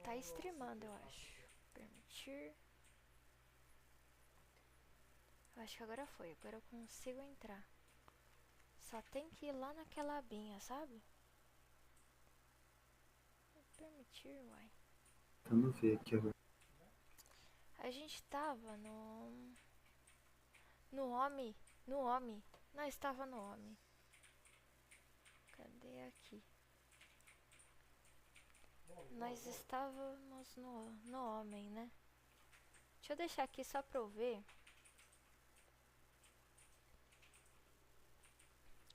Tá streamando, eu acho. Permitir. Eu acho que agora foi. Agora eu consigo entrar. Só tem que ir lá naquela abinha, sabe? Permitir, uai. Vamos ver aqui agora. A gente tava no. No Home. No Home. Nós estava no Home. Cadê aqui? Nós estávamos no Homem, né? Deixa eu deixar aqui só pra eu ver.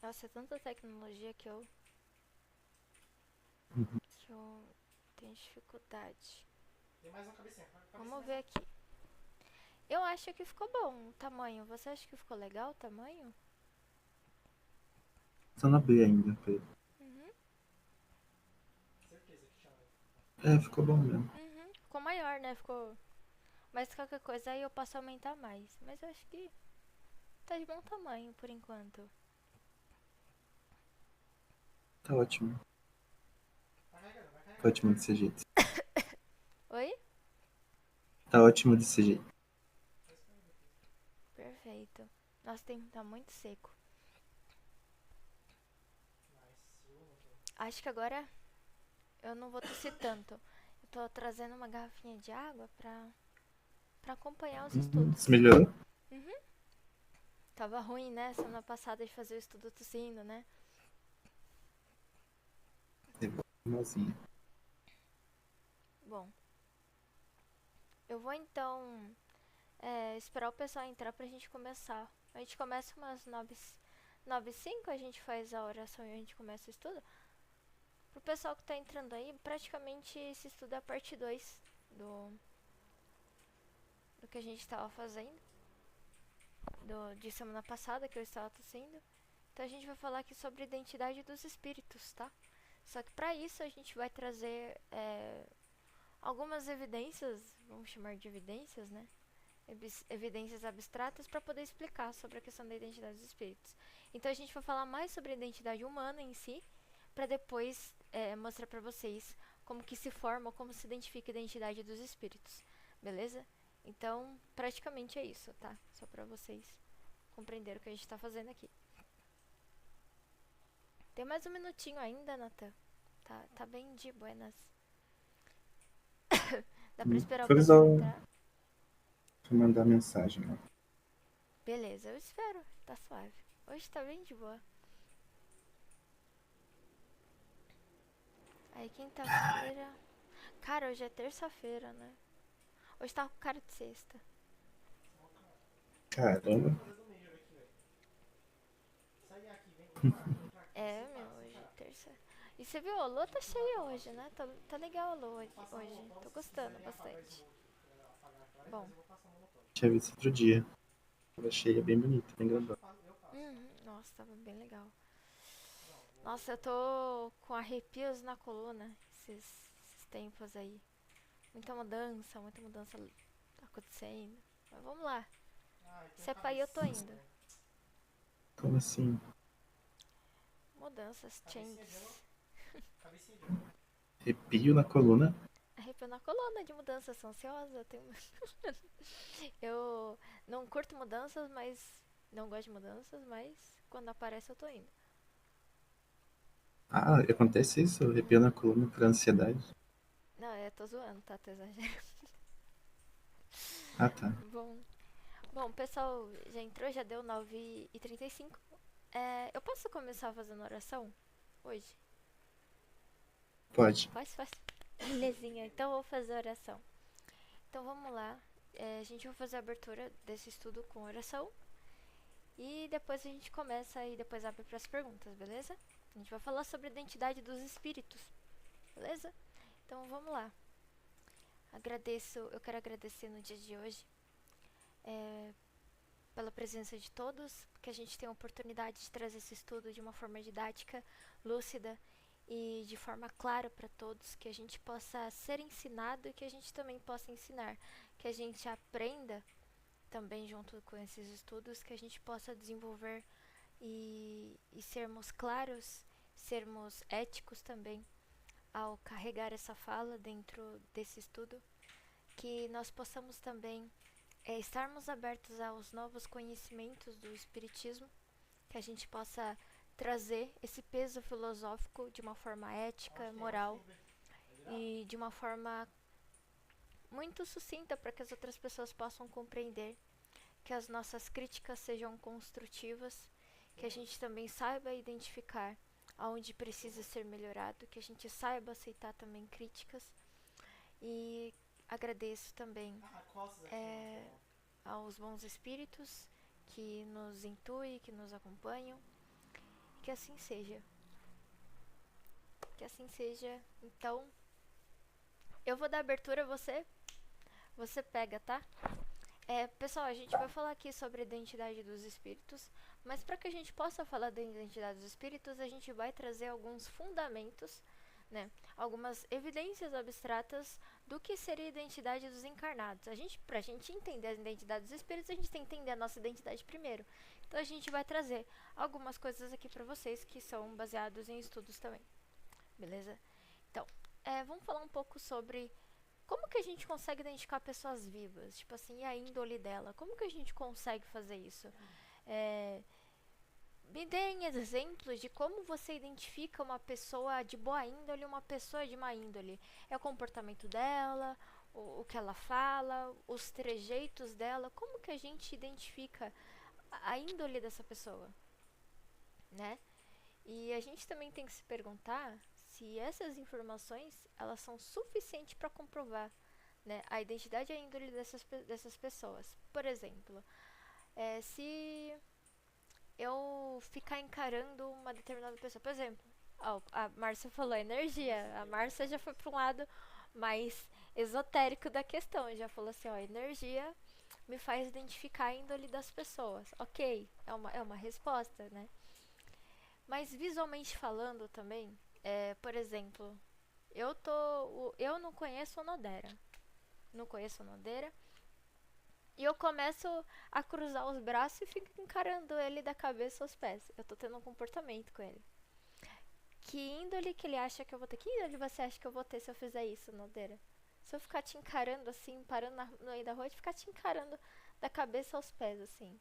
Nossa, é tanta tecnologia Uhum. que eu tenho dificuldade. Vamos ver aqui. Eu acho que ficou bom o tamanho. Você acha que ficou legal o tamanho? Só não abrir ainda, Pedro. Uhum. É, ficou bom mesmo. Uhum. Ficou maior, né? Ficou. Mas qualquer coisa aí eu posso aumentar mais. Mas eu acho que tá de bom tamanho por enquanto. Tá ótimo. Tá ótimo desse jeito. Oi? Tá ótimo desse jeito. Perfeito. Nossa, tá muito seco. Acho que agora eu não vou tossir tanto. Eu tô trazendo uma garrafinha de água pra acompanhar os Se estudos. melhorou? Uhum. Tava ruim, né? Semana passada de fazer o estudo tossindo, né? Igualzinho. Bom, eu vou então esperar o pessoal entrar pra gente começar. A gente começa umas 9h05, a gente faz a oração e a gente começa o estudo. Pro pessoal que tá entrando aí, praticamente esse estudo é a parte 2 do que a gente tava fazendo. De semana passada que eu estava tossindo. Então a gente vai falar aqui sobre a identidade dos espíritos, tá? Só que para isso a gente vai trazer algumas evidências, vamos chamar de evidências, né? Evidências abstratas para poder explicar sobre a questão da identidade dos espíritos. Então a gente vai falar mais sobre a identidade humana em si, para depois mostrar para vocês como que se forma, como se identifica a identidade dos espíritos, beleza? Então praticamente é isso, tá? Só para vocês compreenderem o que a gente está fazendo aqui. Tem mais um minutinho ainda, Nathan. Tá bem de buenas. Dá pra esperar o Vou pessoal avisar. entrar? Vou mandar mensagem lá. Beleza, eu espero. Tá suave. Hoje tá bem de boa. Aí, quinta-feira. Cara, hoje é terça-feira, né? Hoje tá com cara de sexta. Caramba. É, meu, hoje é terça. E você viu, a lua tá cheia hoje, né? Tá legal a lua hoje. Tô gostando bastante. Bom, Tinha visto outro dia. Tava cheia, bem bonita, bem grandona. nossa, tava bem legal. Nossa, eu tô com arrepios na coluna esses tempos aí. Muita mudança acontecendo. Mas vamos lá. Se é pra ir, eu tô indo. Como assim? Mudanças, changes. Arrepio na coluna? Arrepio na coluna de mudanças, sou ansiosa. Eu não curto mudanças, mas. Não gosto de mudanças, mas quando aparece eu tô indo. Ah, acontece isso? Arrepio na coluna por ansiedade? Não, eu tô zoando, tá? Tô exagerando. Ah, tá. Bom, o pessoal já entrou, já deu 9h35. Eu posso começar fazendo oração hoje? Pode. Faz. Belezinha, então eu vou fazer oração. Então vamos lá. A gente vai fazer a abertura desse estudo com oração. E depois a gente começa e depois abre para as perguntas, beleza? A gente vai falar sobre a identidade dos espíritos, beleza? Então vamos lá. Eu quero agradecer no dia de hoje pela presença de todos, que a gente tem a oportunidade de trazer esse estudo de uma forma didática, lúcida e de forma clara para todos, que a gente possa ser ensinado e que a gente também possa ensinar, que a gente aprenda também junto com esses estudos, que a gente possa desenvolver e sermos claros, sermos éticos também, ao carregar essa fala dentro desse estudo, que nós possamos também estarmos abertos aos novos conhecimentos do Espiritismo, que a gente possa trazer esse peso filosófico de uma forma ética, moral e de uma forma muito sucinta para que as outras pessoas possam compreender, que as nossas críticas sejam construtivas, que a gente também saiba identificar aonde precisa ser melhorado, que a gente saiba aceitar também críticas. E agradeço também aos bons espíritos que nos intuem, que nos acompanham. Que assim seja. Que assim seja. Então, eu vou dar abertura a você. Você pega, tá? Pessoal, a gente vai falar aqui sobre a identidade dos espíritos, mas para que a gente possa falar da identidade dos espíritos, a gente vai trazer alguns fundamentos, né? Algumas evidências abstratas do que seria a identidade dos encarnados. Pra gente entender a identidade dos espíritos, a gente tem que entender a nossa identidade primeiro. Então a gente vai trazer algumas coisas aqui para vocês que são baseados em estudos também. Beleza? Então, vamos falar um pouco sobre como que a gente consegue identificar pessoas vivas? Tipo assim, a índole dela. Como que a gente consegue fazer isso? Me deem exemplos de como você identifica uma pessoa de boa índole e uma pessoa de má índole. É o comportamento dela, o que ela fala, os trejeitos dela. Como que a gente identifica a índole dessa pessoa? Né? E a gente também tem que se perguntar se essas informações elas são suficientes para comprovar, né, a identidade e a índole dessas pessoas. Por exemplo, se eu ficar encarando uma determinada pessoa, por exemplo, a Márcia falou energia, a Márcia já foi para um lado mais esotérico da questão, já falou assim, energia me faz identificar a índole das pessoas. Ok, é uma resposta, né? Mas visualmente falando também, por exemplo, eu não conheço o Nodera. Não conheço o Nodera. E eu começo a cruzar os braços e fico encarando ele da cabeça aos pés. Eu tô tendo um comportamento com ele. Que índole que ele acha que eu vou ter? Que índole você acha que eu vou ter se eu fizer isso, Nodera? Se eu ficar te encarando assim, parando no meio da rua e ficar te encarando da cabeça aos pés, assim.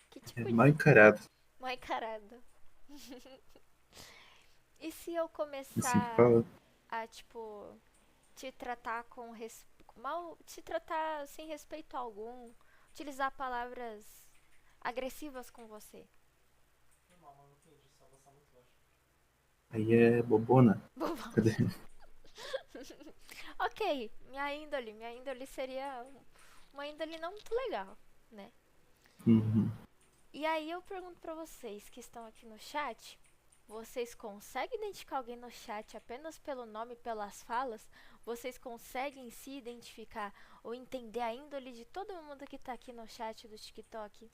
Que tipo Mal de... encarado. Mal encarado. E se eu Assim começar fala. a, tipo, te tratar te tratar sem respeito algum, utilizar palavras agressivas com você? Aí é bobona. Cadê? Ok, minha índole seria uma índole não muito legal, né? Uhum. E aí eu pergunto pra vocês que estão aqui no chat, vocês conseguem identificar alguém no chat apenas pelo nome e pelas falas? Vocês conseguem se identificar ou entender a índole de todo mundo que tá aqui no chat do TikTok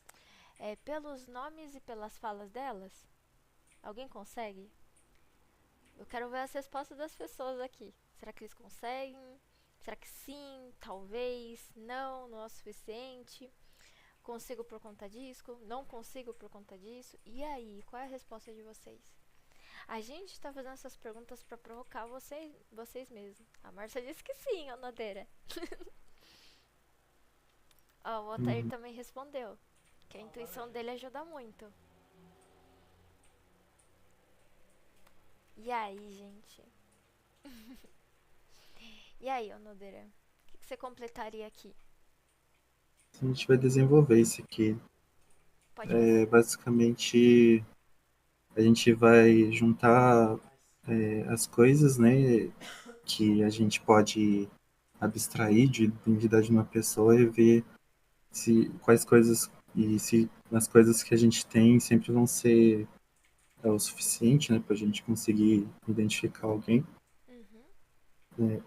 pelos nomes e pelas falas delas? Alguém consegue? Eu quero ver as respostas das pessoas aqui. Será que eles conseguem? Será que sim? Talvez? Não? Não é o suficiente? Consigo por conta disso? Não consigo por conta disso? E aí, qual é a resposta de vocês? A gente tá fazendo essas perguntas pra provocar vocês mesmos. A Márcia disse que sim, ó, Nadeira. O Altair também respondeu que a intuição dele ajuda muito. E aí, gente? E aí, ô Nodeira? O que você completaria aqui? A gente vai desenvolver isso aqui. Pode fazer. Basicamente, a gente vai juntar as coisas, né, que a gente pode abstrair de identidade de uma pessoa e ver se quais coisas e se as coisas que a gente tem sempre vão ser o suficiente, né, para a gente conseguir identificar alguém. Uhum.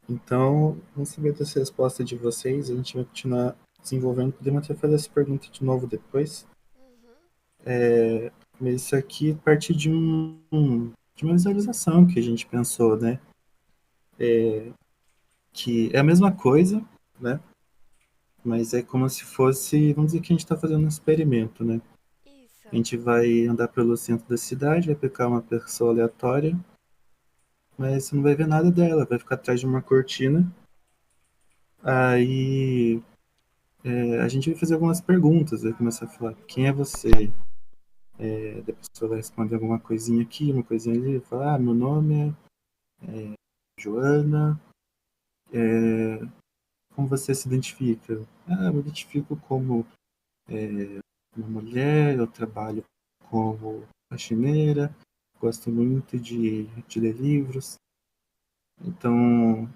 Então, vamos saber dessa resposta de vocês. A gente vai continuar desenvolvendo. Podemos até fazer essa pergunta de novo depois. Uhum. Mas isso aqui a partir de de uma visualização que a gente pensou, né? Que é a mesma coisa, né? Mas é como se fosse, vamos dizer que a gente está fazendo um experimento, né? Isso. A gente vai andar pelo centro da cidade, vai pegar uma pessoa aleatória, mas você não vai ver nada dela, vai ficar atrás de uma cortina. Aí a gente vai fazer algumas perguntas, vai começar a falar quem é você. A pessoa vai responder alguma coisinha aqui, uma coisinha ali, vai falar, meu nome é Joana, como você se identifica? Eu me identifico como uma mulher, eu trabalho como faxineira, gosto muito de ler livros. Então,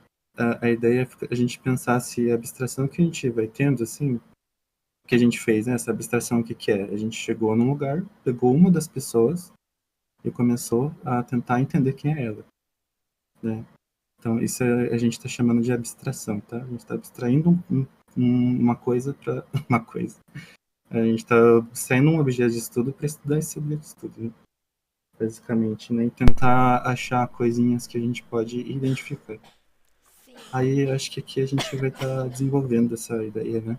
a ideia é a gente pensar se a abstração que a gente vai tendo, assim, que a gente fez, né? Essa abstração, o que que é? A gente chegou num lugar, pegou uma das pessoas e começou a tentar entender quem é ela, né? Então, isso a gente está chamando de abstração, tá? A gente está abstraindo uma coisa para uma coisa. A gente está abstraindo um objeto de estudo para estudar esse objeto de estudo, né? Basicamente, né? E tentar achar coisinhas que a gente pode identificar. Sim. Aí, acho que aqui a gente vai estar desenvolvendo essa ideia, né?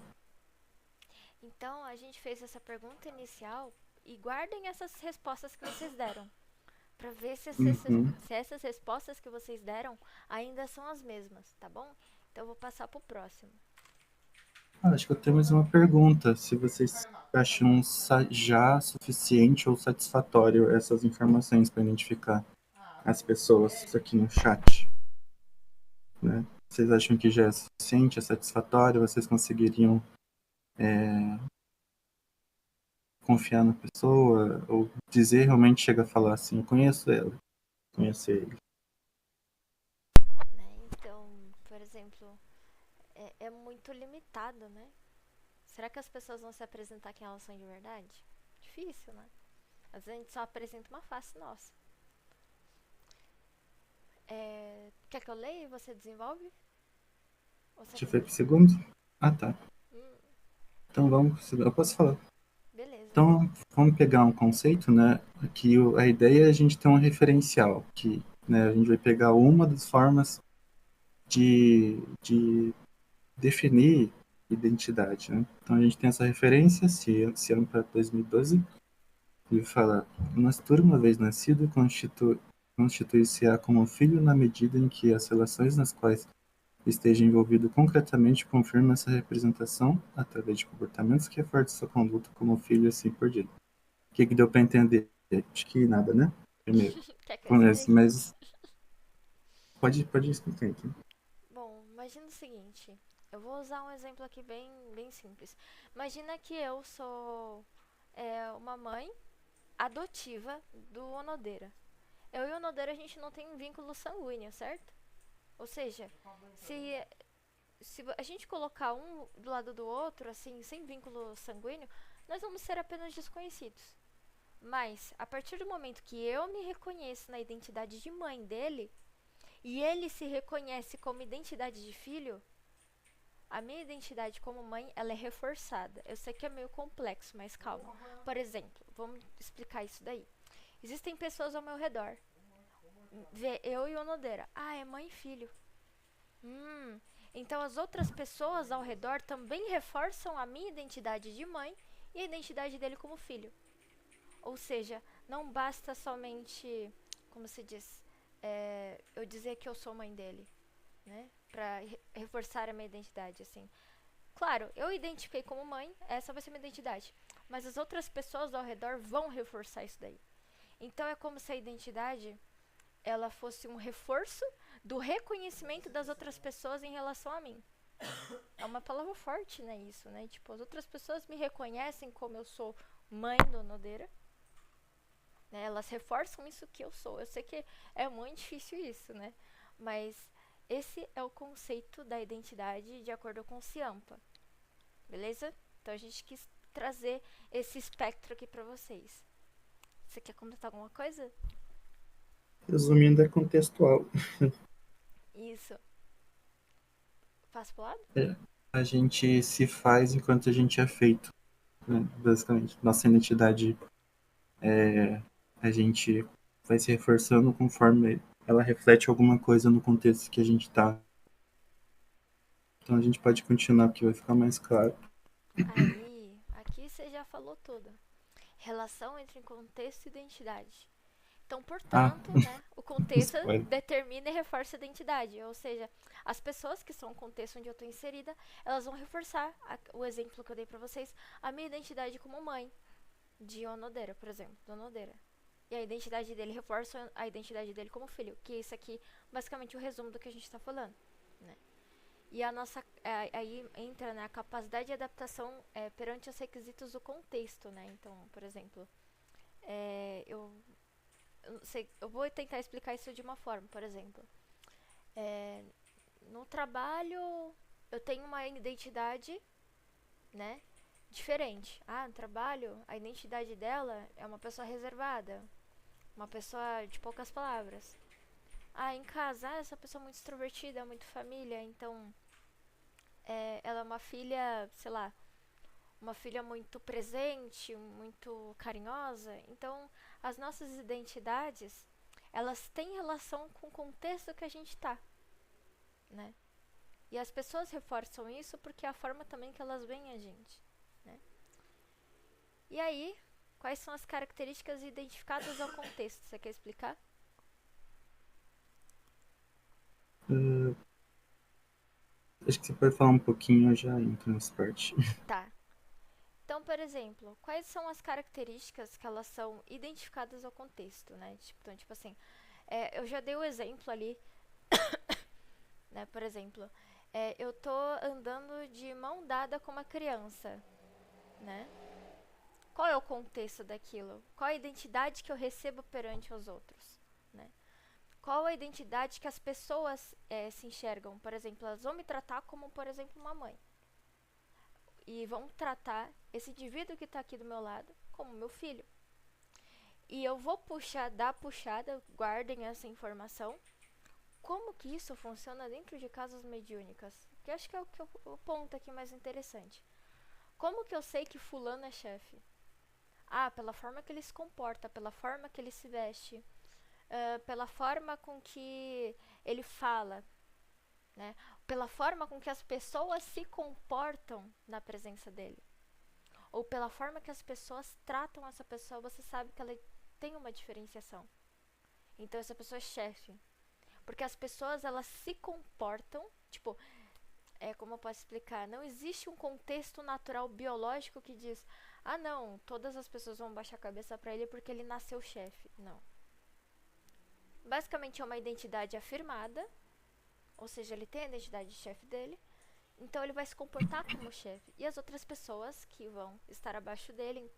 Então a gente fez essa pergunta inicial e guardem essas respostas que vocês deram, para ver Uhum. se essas respostas que vocês deram ainda são as mesmas, tá bom? Então eu vou passar pro próximo. Acho que eu tenho mais uma pergunta. Se vocês acham já suficiente ou satisfatório essas informações para identificar as pessoas aqui no chat, né? Vocês acham que já é suficiente, é satisfatório? Vocês conseguiriam confiar na pessoa? Ou dizer realmente chega a falar assim, eu conheço ela, conheço ele. Né? Então, por exemplo, é muito limitado, né? Será que as pessoas vão se apresentar quem elas são de verdade? Difícil, né? Às vezes a gente só apresenta uma face nossa. Quer que eu leia e você desenvolve? Ou você Já quer foi pro continuar? segundo? Ah, tá. Hum, Então vamos, eu posso falar. beleza. Então, vamos pegar um conceito, né? Que a ideia é a gente ter um referencial, que né, a gente vai pegar uma das formas de definir identidade, né? Então a gente tem essa referência, se ano para 2012, ele fala: o nascido uma vez nascido constitui-se-á como filho na medida em que as relações nas quais esteja envolvido concretamente confirma essa representação através de comportamentos que reforçam sua conduta como filho e assim por diante. O que deu para entender? Acho que nada, né? Primeiro. Quer que eu explique? Mas pode explicar aqui. Bom, imagina o seguinte. Eu vou usar um exemplo aqui bem simples. Imagina que eu sou uma mãe adotiva do Onodeira. Eu e o Onodeira a gente não tem um vínculo sanguíneo, certo? Ou seja, se, se a gente colocar um do lado do outro, assim, sem vínculo sanguíneo, nós vamos ser apenas desconhecidos. Mas, a partir do momento que eu me reconheço na identidade de mãe dele, e ele se reconhece como identidade de filho, a minha identidade como mãe, ela é reforçada. Eu sei que é meio complexo, mas calma. Por exemplo, vamos explicar isso daí. Existem pessoas ao meu redor. Vê eu e o Onodeira. Ah, é mãe e filho. Então as outras pessoas ao redor também reforçam a minha identidade de mãe e a identidade dele como filho. Ou seja, não basta somente, como se diz, eu dizer que eu sou mãe dele, né? Pra reforçar a minha identidade, assim. Claro, eu identifiquei como mãe, essa vai ser minha identidade. Mas as outras pessoas ao redor vão reforçar isso daí. Então é como se a identidade ela fosse um reforço do reconhecimento das outras pessoas em relação a mim. É uma palavra forte, né, isso, né? Tipo, as outras pessoas me reconhecem como eu sou mãe do Nodeira, né? Elas reforçam isso que eu sou. Eu sei que é muito difícil isso, né? Mas esse é o conceito da identidade de acordo com o Ciampa. Beleza? Então a gente quis trazer esse espectro aqui pra vocês. Você quer comentar alguma coisa? Resumindo, é contextual. Isso. Passa pro lado? É, a gente se faz enquanto a gente é feito, né? Basicamente. Nossa identidade, a gente vai se reforçando conforme ela reflete alguma coisa no contexto que a gente está. Então a gente pode continuar, porque vai ficar mais claro. Aí, aqui você já falou tudo. Relação entre contexto e identidade. Então, Ah, portanto, né, o contexto spoiler. determina e reforça a identidade. Ou seja, as pessoas que são o contexto onde eu estou inserida, elas vão reforçar o exemplo que eu dei para vocês, a minha identidade como mãe de Onodeira, por exemplo, do Onodeira. E a identidade dele reforça a identidade dele como filho, que é isso aqui, basicamente o resumo do que a gente está falando, né? E a nossa, aí entra, né, a capacidade de adaptação perante os requisitos do contexto, né? Então, por exemplo, eu não sei, eu vou tentar explicar isso de uma forma, por exemplo. É, no trabalho, eu tenho uma identidade, né, diferente. Ah, no trabalho, a identidade dela é uma pessoa reservada, uma pessoa de poucas palavras. Ah, em casa, essa pessoa é muito extrovertida, é muito família, então ela é uma filha, sei lá, uma filha muito presente, muito carinhosa. Então, as nossas identidades, elas têm relação com o contexto que a gente tá, né? E as pessoas reforçam isso porque é a forma também que elas veem a gente, né? E aí, quais são as características identificadas ao contexto? Você quer explicar? Uh, Acho que você pode falar um pouquinho, eu já entro nessa parte. Tá. Então, por exemplo, quais são as características que elas são identificadas ao contexto, né? Então, tipo assim, eu já dei o exemplo ali, né? Por exemplo, eu tô andando de mão dada com uma criança, né? Qual é o contexto daquilo? Qual a identidade que eu recebo perante os outros, né? Qual a identidade que as pessoas se enxergam? Por exemplo, elas vão me tratar como, por exemplo, uma mãe. E vão tratar esse indivíduo que está aqui do meu lado como meu filho. E eu vou dar puxada, guardem essa informação. Como que isso funciona dentro de casas mediúnicas? Que acho que é o ponto aqui mais interessante. Como que eu sei que fulano é chefe? Ah, pela forma que ele se comporta, pela forma que ele se veste, pela forma com que ele fala, né? Pela forma com que as pessoas se comportam na presença dele. Ou pela forma que as pessoas tratam essa pessoa, você sabe que ela tem uma diferenciação. Então essa pessoa é chefe. Porque as pessoas, elas se comportam, tipo, como eu posso explicar? Não existe um contexto natural biológico que diz: ah, não, todas as pessoas vão baixar a cabeça pra ele porque ele nasceu chefe. Não. Basicamente é uma identidade afirmada, ou seja, ele tem a identidade de chefe dele, então ele vai se comportar como chefe. E as outras pessoas que vão estar abaixo dele,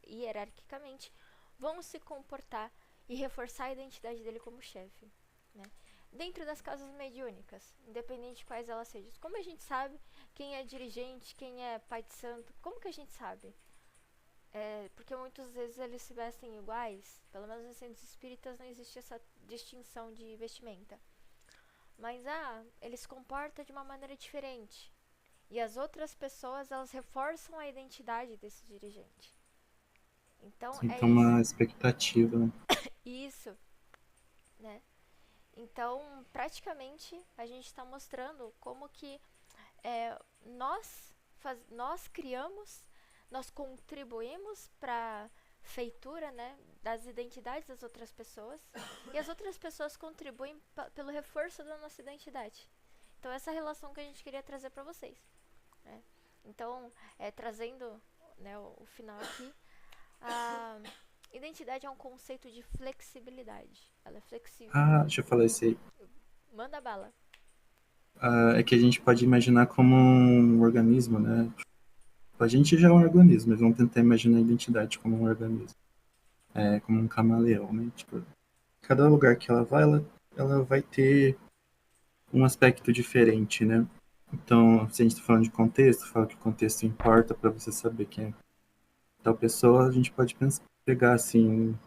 hierarquicamente, vão se comportar e reforçar a identidade dele como chefe, né? Dentro das casas mediúnicas, independente de quais elas sejam. Como a gente sabe quem é dirigente, quem é pai de santo? Como que a gente sabe? Porque muitas vezes eles se vestem iguais. Pelo menos nos centros espíritas não existe essa distinção de vestimenta. Mas, ele se comporta de uma maneira diferente. E as outras pessoas, elas reforçam a identidade desse dirigente. Então, é Então, isso. uma expectativa, né? Isso, né? Então, praticamente, a gente está mostrando como que nós criamos, nós contribuímos para feitura, né, das identidades das outras pessoas, e as outras pessoas contribuem pelo reforço da nossa identidade. Então essa é a relação que a gente queria trazer para vocês, né? Então, trazendo, né, o final aqui, a identidade é um conceito de flexibilidade. Ela é flexível. Ah, deixa eu falar isso aí. Manda bala. É que a gente pode imaginar como um organismo, né? A gente já é um organismo, mas vamos tentar imaginar a identidade como um organismo. Como um camaleão, né? Tipo, cada lugar que ela vai ter um aspecto diferente, né? Então, se a gente está falando de contexto, fala que o contexto importa para você saber quem é tal pessoa, a gente pode pegar assim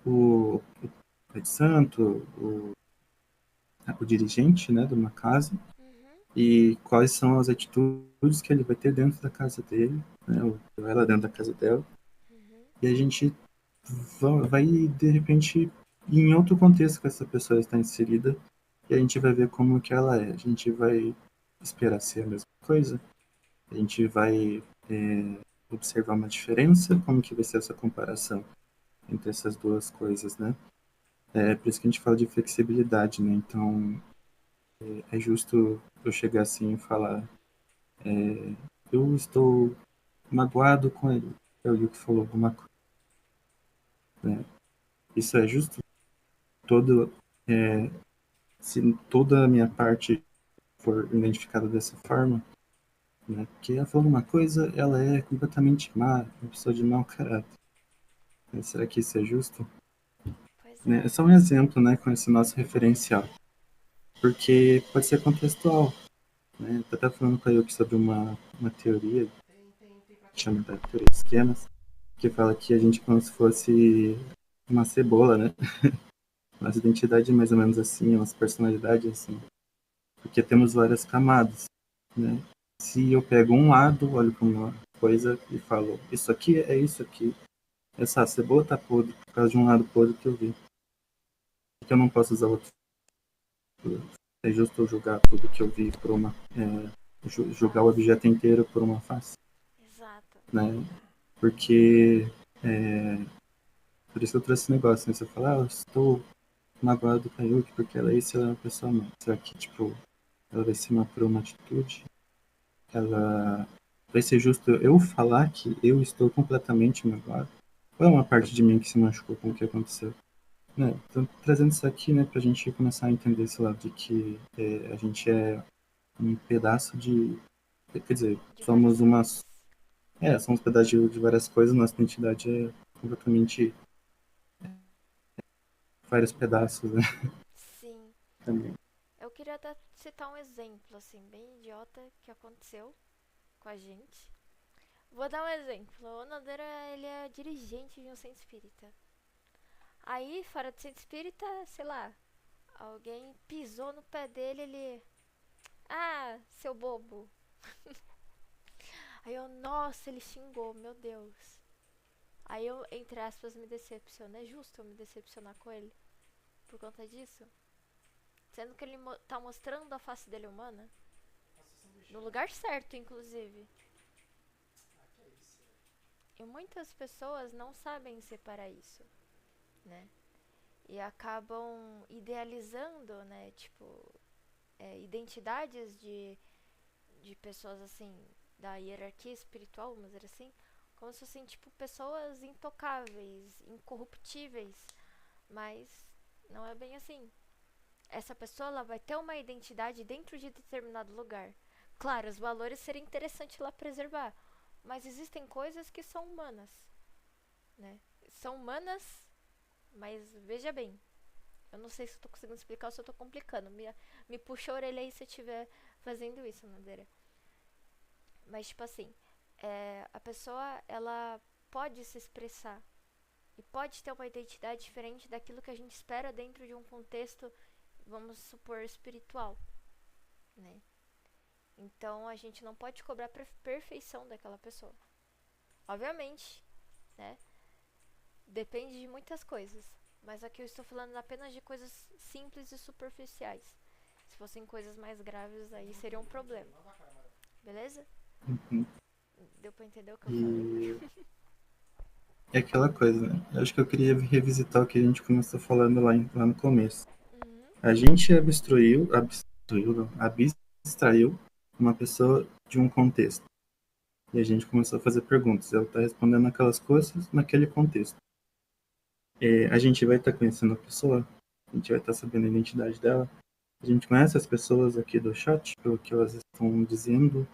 o pai de santo, o dirigente, né, de uma casa Uhum, e quais são as atitudes que ele vai ter dentro da casa dele, né, ou ela dentro da casa dela. uhum, E a gente vai de repente em outro contexto que essa pessoa está inserida e a gente vai ver como que ela é. A gente vai esperar ser a mesma coisa. A gente vai observar uma diferença, como que vai ser essa comparação entre essas duas coisas, né? É por isso que a gente fala de flexibilidade, né? Então, é justo eu chegar assim e falar, eu estou magoado com ele. É o Yuki falou alguma coisa, né? Isso é justo? Todo, é, se toda a minha parte for identificada dessa forma, né? Porque ela falou uma coisa, ela é completamente má, uma pessoa de mau caráter. Mas será que isso é justo? Pois Né? É é. só um exemplo, né, com esse nosso referencial. Porque pode ser contextual, né? Eu estava falando com a Yuki sobre uma teoria, que chama da teoria de esquemas, que fala que a gente é como se fosse uma cebola, né? Nossa identidade é mais ou menos assim, nossa personalidade é assim. Porque temos várias camadas, né? Se eu pego um lado, olho para uma coisa e falo, isso aqui é isso aqui. Essa cebola tá podre por causa de um lado podre que eu vi. Porque eu não posso usar outro. É justo eu julgar tudo que eu vi por uma. Julgar o objeto inteiro por uma face, Exato. né? Porque. É, por isso que eu trouxe esse negócio, né? Você fala, eu estou magoado com a Yuki porque ela é isso, ela é uma pessoa má. Será que, tipo, ela vai ser má por uma atitude? Ela vai ser justo eu falar que eu estou completamente magoado? Ou é uma parte de mim que se machucou com o que aconteceu? Né? Então, trazendo isso aqui, né, pra gente começar a entender esse lado de que a gente é um pedaço de. Quer dizer, De várias somos coisas. umas. Somos pedaços de várias coisas, nossa identidade é completamente vários pedaços, né? Sim. Também. Eu queria até citar um exemplo, assim, bem idiota que aconteceu com a gente. Vou dar um exemplo. O Nadeira, ele é dirigente de um centro espírita. Aí, fora do centro espírita, sei lá, alguém pisou no pé dele, ele... Ah, seu bobo. Aí eu, nossa, ele xingou, meu Deus. Aí eu, entre aspas, me decepciono. É justo eu me decepcionar com ele por conta disso? Sendo que ele tá mostrando a face dele humana. No lugar certo, inclusive. E muitas pessoas não sabem separar isso, né? E acabam idealizando, né? Tipo, identidades de pessoas assim, da hierarquia espiritual, vamos dizer assim, como se fossem, tipo, pessoas intocáveis, incorruptíveis. Mas não é bem assim. Essa pessoa ela vai ter uma identidade dentro de determinado lugar. Claro, os valores seria interessante lá preservar, mas existem coisas que são humanas, né? São humanas, mas veja bem, eu não sei se eu tô conseguindo explicar ou se eu tô complicando. Me puxa a orelha aí se eu estiver fazendo isso, Nadeira. Mas, tipo assim, a pessoa, ela pode se expressar e pode ter uma identidade diferente daquilo que a gente espera dentro de um contexto, vamos supor, espiritual, né? Então, a gente não pode cobrar perfeição daquela pessoa. Obviamente, né? Depende de muitas coisas. Mas aqui eu estou falando apenas de coisas simples e superficiais. Se fossem coisas mais graves, aí seria um problema. Beleza? Uhum. Deu pra entender o que eu falei? E é aquela coisa, né? Eu acho que eu queria revisitar o que a gente começou falando lá no começo. Uhum. A gente abstraiu uma pessoa de um contexto. E a gente começou a fazer perguntas. Ela está respondendo aquelas coisas naquele contexto. A gente vai estar conhecendo a pessoa, a gente vai estar sabendo a identidade dela. A gente conhece as pessoas aqui do chat, pelo que elas estão dizendo,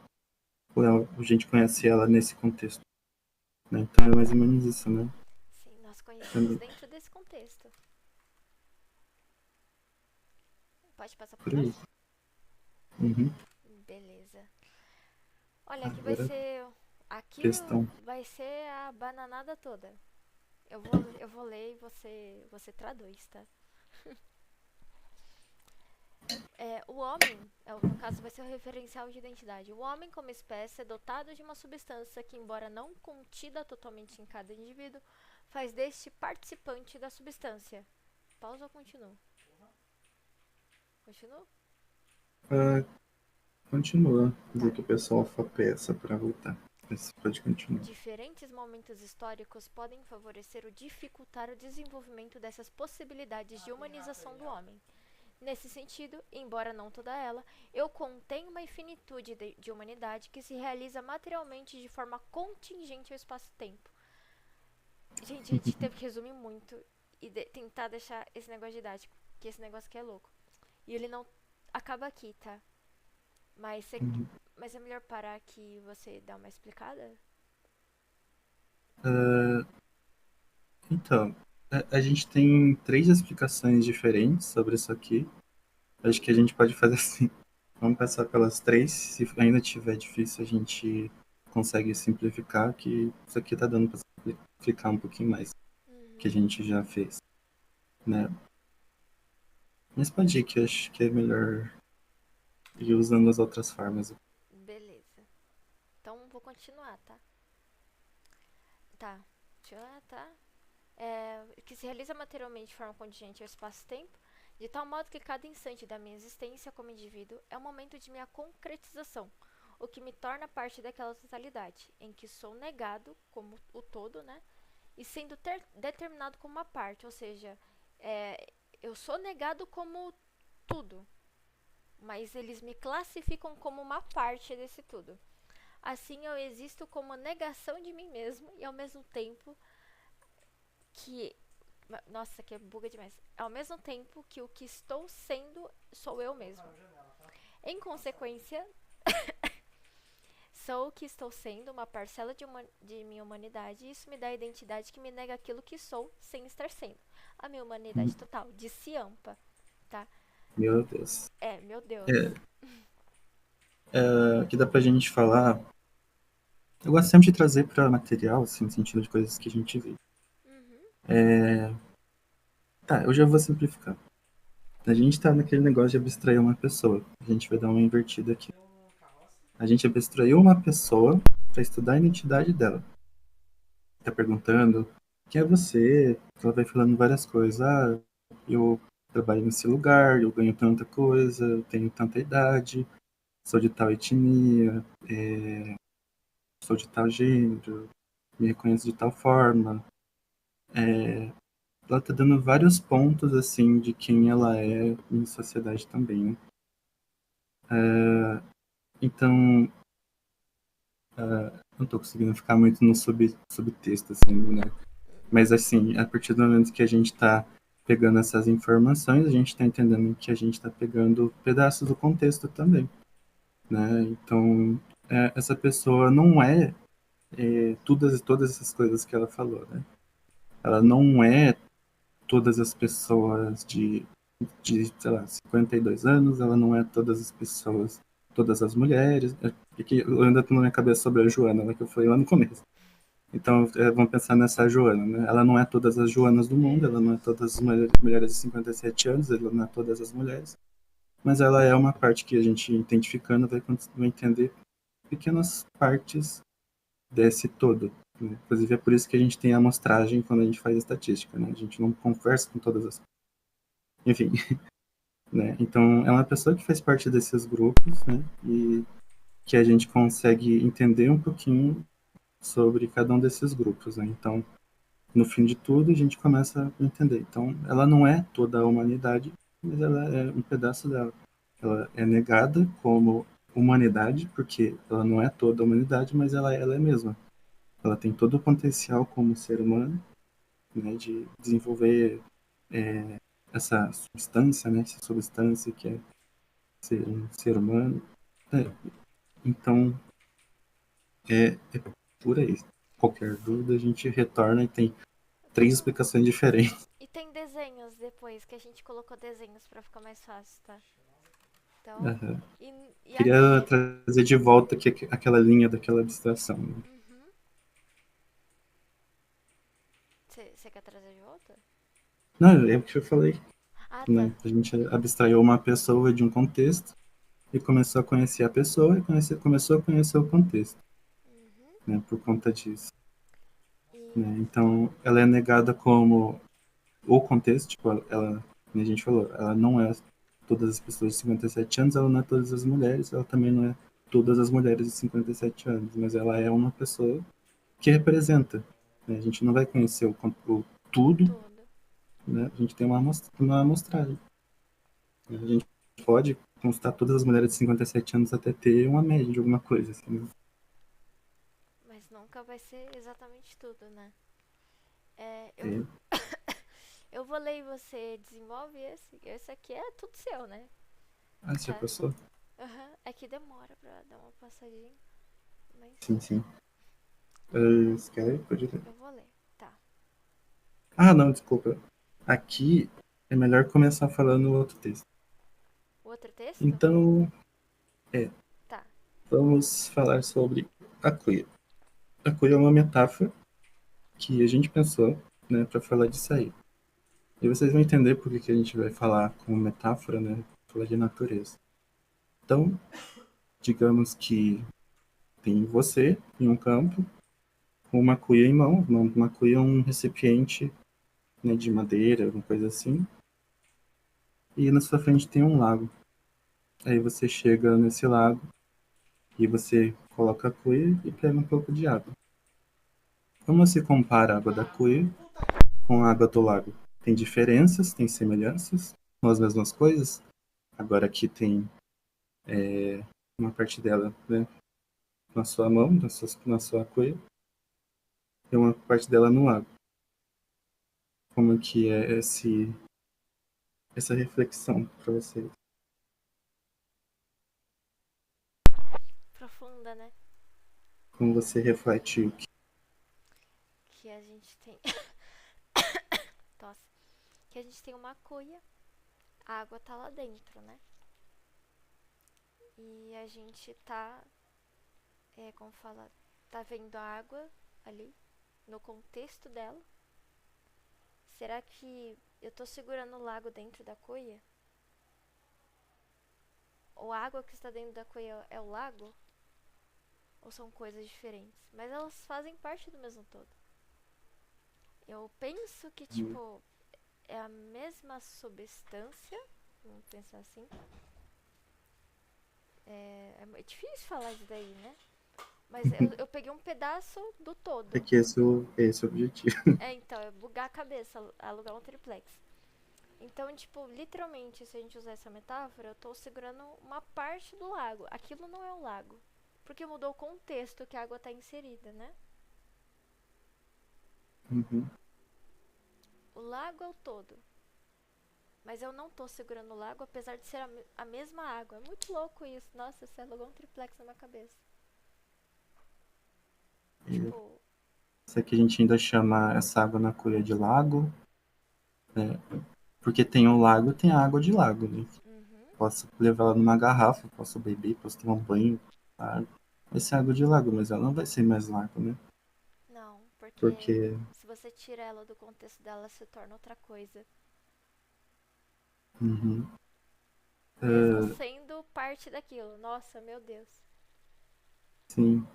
ou a gente conhece ela nesse contexto. Né? Então é mais ou menos isso, né? Sim, nós conhecemos Também, dentro desse contexto. Pode passar pro por aí. próximo? Uhum. Beleza. Olha, aqui vai Agora, ser. Aqui questão. vai ser a bananada toda. Eu vou ler e você traduz, tá? O homem, no caso, vai ser o referencial de identidade. O homem, como espécie, é dotado de uma substância que, embora não contida totalmente em cada indivíduo, faz deste participante da substância. Pausa ou continuo? Continuo? Continua. Dizer Tá, que o pessoal peça para voltar. Mas pode continuar. Diferentes momentos históricos podem favorecer ou dificultar o desenvolvimento dessas possibilidades de humanização do homem. Nesse sentido, embora não toda ela, eu contenho uma infinitude de humanidade que se realiza materialmente de forma contingente ao espaço-tempo. Gente, a gente teve que resumir muito e tentar deixar esse negócio didático, que esse negócio aqui é louco. E ele não acaba aqui, tá? Mas, mas é melhor parar aqui e você dar uma explicada? Uh, então, a gente tem 3 explicações diferentes sobre isso aqui. Acho que a gente pode fazer assim. Vamos passar pelas 3. Se ainda tiver difícil, a gente consegue simplificar, que isso aqui tá dando para explicar um pouquinho mais que a gente já fez, né? Mas pode ir, que eu acho que é melhor ir usando as outras formas. Beleza. Então vou continuar, tá? Tá. Continuar, tá? Que se realiza materialmente de forma contingente ao espaço-tempo, de tal modo que cada instante da minha existência como indivíduo é um momento de minha concretização, o que me torna parte daquela totalidade, em que sou negado como o todo, né? E sendo determinado como uma parte, ou seja, eu sou negado como tudo, mas eles me classificam como uma parte desse tudo. Assim, eu existo como negação de mim mesmo e ao mesmo tempo que. Nossa, que buga demais. Ao mesmo tempo que o que estou sendo sou eu mesmo. Em consequência, sou o que estou sendo, uma parcela de minha humanidade, e isso me dá a identidade que me nega aquilo que sou sem estar sendo. A minha humanidade total, disse Ampa, tá? Meu Deus. Meu Deus. Que dá pra gente falar. Eu gosto sempre de trazer para material, assim, no sentido de coisas que a gente vê. Tá, eu já vou simplificar. A gente tá naquele negócio de abstrair uma pessoa. A gente vai dar uma invertida aqui. A gente abstraiu uma pessoa para estudar a identidade dela. Tá perguntando quem é você? Ela vai falando várias coisas. Ah, eu trabalho nesse lugar, eu ganho tanta coisa, eu tenho tanta idade, sou de tal etnia, sou de tal gênero, me reconheço de tal forma. Ela tá dando vários pontos, assim, de quem ela é em sociedade também, né? Então, não tô conseguindo ficar muito no subtexto, assim, né? Mas, assim, a partir do momento que a gente tá pegando essas informações, a gente tá entendendo que a gente tá pegando pedaços do contexto também, né? Então, essa pessoa não todas essas coisas que ela falou, né? Ela não é todas as pessoas sei lá, 52 anos, ela não é todas as pessoas, todas as mulheres. Que eu ainda tô na minha cabeça sobre a Joana, né, que eu falei lá no começo. Então, vamos pensar nessa Joana, né? Ela não é todas as Joanas do mundo, ela não é todas as mulheres de 57 anos, ela não é todas as mulheres, mas ela é uma parte que a gente, identificando, vai entender pequenas partes desse todo. Né? Inclusive, é por isso que a gente tem a amostragem quando a gente faz estatística, né? A gente não conversa com todas as... Enfim, né? Então, é uma pessoa que faz parte desses grupos, né? E que a gente consegue entender um pouquinho sobre cada um desses grupos, né? Então, no fim de tudo, a gente começa a entender. Então, ela não é toda a humanidade, mas ela é um pedaço dela. Ela é negada como humanidade, porque ela não é toda a humanidade, mas ela é mesma. Ela tem todo o potencial como ser humano, né, de desenvolver essa substância, né, essa substância que é ser um ser humano. Então, é por aí. Qualquer dúvida, a gente retorna e tem 3 explicações diferentes. E tem desenhos depois, que a gente colocou desenhos pra ficar mais fácil, tá? Então, Uhum. e Queria aqui. trazer de volta aquela linha daquela abstração. Né? Você quer trazer de volta? Não, é o que eu falei. Ah, tá. Né? A gente abstraiu uma pessoa de um contexto e começou a conhecer a pessoa e começou a conhecer o contexto, né? Por conta disso. Né? E. Então, ela é negada como o contexto, tipo, ela, como a gente falou, ela não é todas as pessoas de 57 anos, ela não é todas as mulheres, ela também não é todas as mulheres de 57 anos, mas ela é uma pessoa que representa, né? A gente não vai conhecer o tudo, Tudo. né? A gente tem uma amostragem. A gente pode constar todas as mulheres de 57 anos até ter uma média de alguma coisa, assim, né? Mas nunca vai ser exatamente tudo, né? É, É. eu vou ler e você desenvolve esse. Esse aqui é tudo seu, né? Ah, você já Tá. passou? Aham. É que demora pra dar uma passadinha. Mas Sim, sim. Você quer ler? Pode ler. eu vou ler. Tá. Ah, não, desculpa. Aqui é melhor começar falando o outro texto. O outro texto? Então, é, Tá. vamos falar sobre a cuia. A cuia é uma metáfora que a gente pensou, né, para falar disso aí. E vocês vão entender por que a gente vai falar como metáfora, né, falar de natureza. Então, digamos que tem você em um campo com uma cuia em mão. Uma cuia é um recipiente, né, de madeira, alguma coisa assim. E na sua frente tem um lago. Aí você chega nesse lago e você coloca a cuia e pega um pouco de água. Como se compara a água da cuia com a água do lago? Tem diferenças, tem semelhanças, são as mesmas coisas. Agora aqui tem uma parte dela, né, na sua mão, na sua cuia, e uma parte dela no lago. Como que é essa reflexão para vocês? Profunda, né? Como você reflete o que Que a gente tem. Tosse. Que a gente tem uma cuia. A água tá lá dentro, né? E a gente tá. Como fala? Tá vendo a água ali. No contexto dela. Será que eu tô segurando o lago dentro da cuia? Ou a água que está dentro da cuia é o lago? Ou são coisas diferentes? Mas elas fazem parte do mesmo todo. Eu penso que, tipo, é a mesma substância. Vamos pensar assim. É difícil falar isso daí, né? Mas eu peguei um pedaço do é todo. que esse é o objetivo. Então, é bugar a cabeça, alugar um triplex. Então, tipo, literalmente, se a gente usar essa metáfora, eu tô segurando uma parte do lago. Aquilo não é o lago. Porque mudou o contexto que a água tá inserida, né? Uhum. O lago é o todo. Mas eu não tô segurando o lago, apesar de ser a mesma água. É muito louco isso. Nossa, você alugou um triplex na minha cabeça. Tipo, Isso aqui a gente ainda chama essa água na cuia de lago, né? Porque tem o lago e tem a água de lago, né? uhum. Posso levar ela numa garrafa, posso beber, posso tomar um banho. Água. Vai ser água de lago, mas ela não vai ser mais lago, né? Não, porque Porque. se você tira ela do contexto dela, se torna outra coisa. Uhum. Mesmo sendo parte daquilo. Nossa, meu Deus. Sim.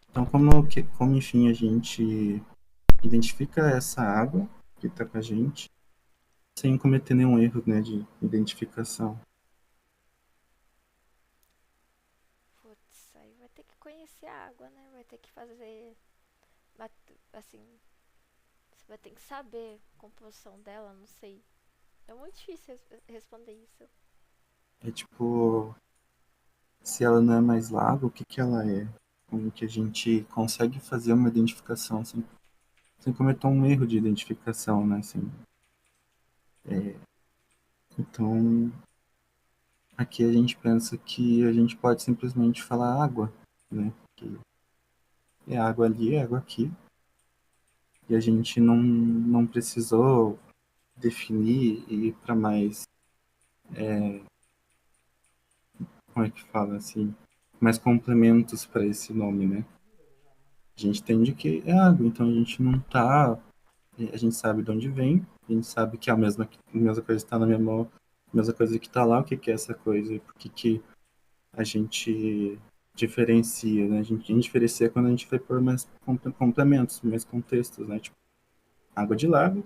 Então, como enfim a gente identifica essa água que está com a gente, sem cometer nenhum erro, né, de identificação. Putz, aí vai ter que conhecer a água, né? Vai ter que fazer. Assim, você vai ter que saber a composição dela, não sei. É muito difícil responder isso. É tipo, se ela não é mais lago, o que que ela é? Como que a gente consegue fazer uma identificação sem cometer um erro de identificação, né? Assim, então, aqui a gente pensa que a gente pode simplesmente falar água, né? Que é água ali, é água aqui. E a gente não precisou definir e ir para mais, como é que fala assim, mais complementos para esse nome, né? A gente entende que é água, então a gente não tá, a gente sabe de onde vem, a gente sabe que é a mesma coisa que está na minha mão, a mesma coisa que está lá, o que que é essa coisa e por que que a gente diferencia, né? A gente diferencia quando a gente vai pôr mais complementos, mais contextos, né? Tipo, água de lago,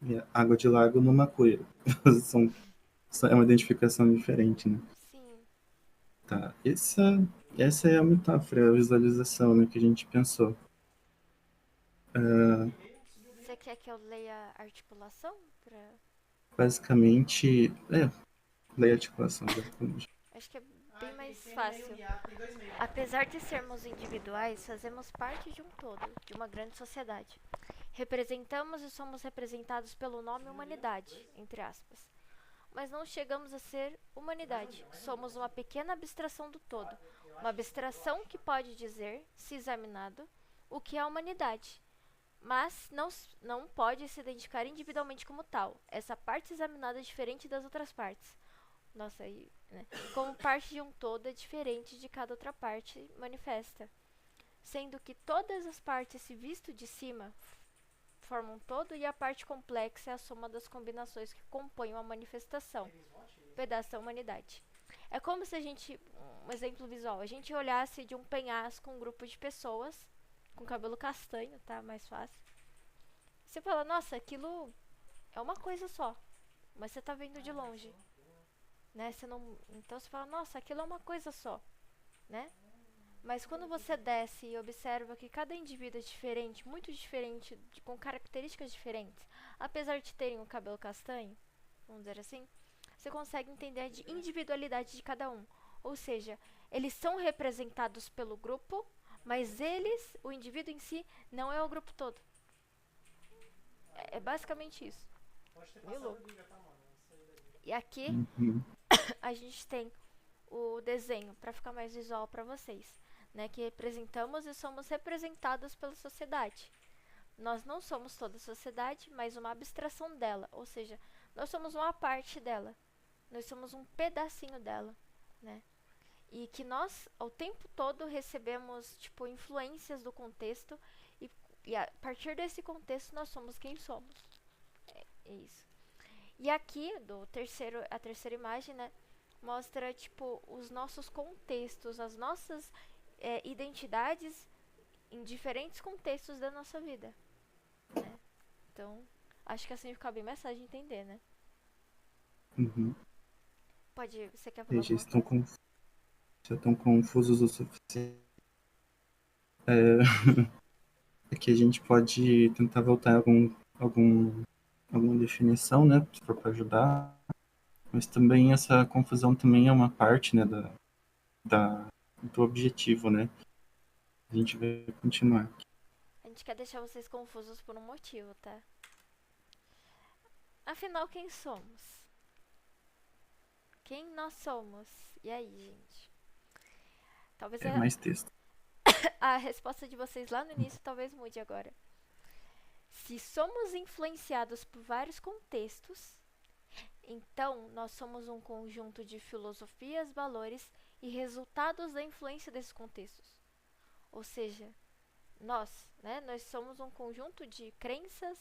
e água de lago numa cuia. São, é uma identificação diferente, né? Sim. Tá. Essa é a metáfora, a visualização, né, que a gente pensou. Ah, Você quer que eu leia a articulação? basicamente, lei articulação, exatamente. Acho que é bem mais fácil. Apesar de sermos individuais, fazemos parte de um todo, de uma grande sociedade. Representamos e somos representados pelo nome humanidade, entre aspas. Mas não chegamos a ser humanidade. Somos uma pequena abstração do todo. Uma abstração que pode dizer, se examinado, o que é a humanidade. Mas não pode se identificar individualmente como tal. Essa parte examinada é diferente das outras partes. Nossa, aí, né? Como parte de um todo é diferente de cada outra parte manifesta. Sendo que todas as partes, se visto de cima, formam um todo e a parte complexa é a soma das combinações que compõem uma manifestação, pedaço da humanidade. É como se a gente, um exemplo visual, a gente olhasse de um penhasco um grupo de pessoas com cabelo castanho, tá? Mais fácil. Você fala, nossa, aquilo é uma coisa só, mas você tá vendo de longe, né? Você não, então você fala, nossa, aquilo é uma coisa só, né? Mas quando você desce e observa que cada indivíduo é diferente, muito diferente, com características diferentes, apesar de terem o cabelo castanho, vamos dizer assim, você consegue entender a individualidade de cada um. Ou seja, eles são representados pelo grupo, mas eles, o indivíduo em si, não é o grupo todo. É basicamente isso. Meio louco. E aqui Uhum. a gente tem o desenho para ficar mais visual para vocês, né? Que representamos e somos representados pela sociedade. Nós não somos toda a sociedade, mas uma abstração dela, ou seja, nós somos uma parte dela. Nós somos um pedacinho dela, né? E que nós, ao tempo todo, recebemos, tipo, influências do contexto e a partir desse contexto nós somos quem somos. É isso. E aqui, a terceira imagem, né? Mostra, tipo, os nossos contextos, as nossas identidades em diferentes contextos da nossa vida, né? Então, acho que assim fica bem mais fácil de entender, né? Uhum. Você quer falar Eles já alguma estão, coisa? já estão confusos o suficiente. É, aqui a gente pode tentar voltar em alguma definição, né, se for para ajudar. Mas também essa confusão também é uma parte, né, da, do objetivo, né? A gente vai continuar. A gente quer deixar vocês confusos por um motivo, tá? Afinal, quem somos? Quem nós somos? E aí, gente? Talvez É mais texto. a resposta de vocês lá no início talvez mude agora. Se somos influenciados por vários contextos, então nós somos um conjunto de filosofias, valores e resultados da influência desses contextos. Ou seja, nós somos um conjunto de crenças,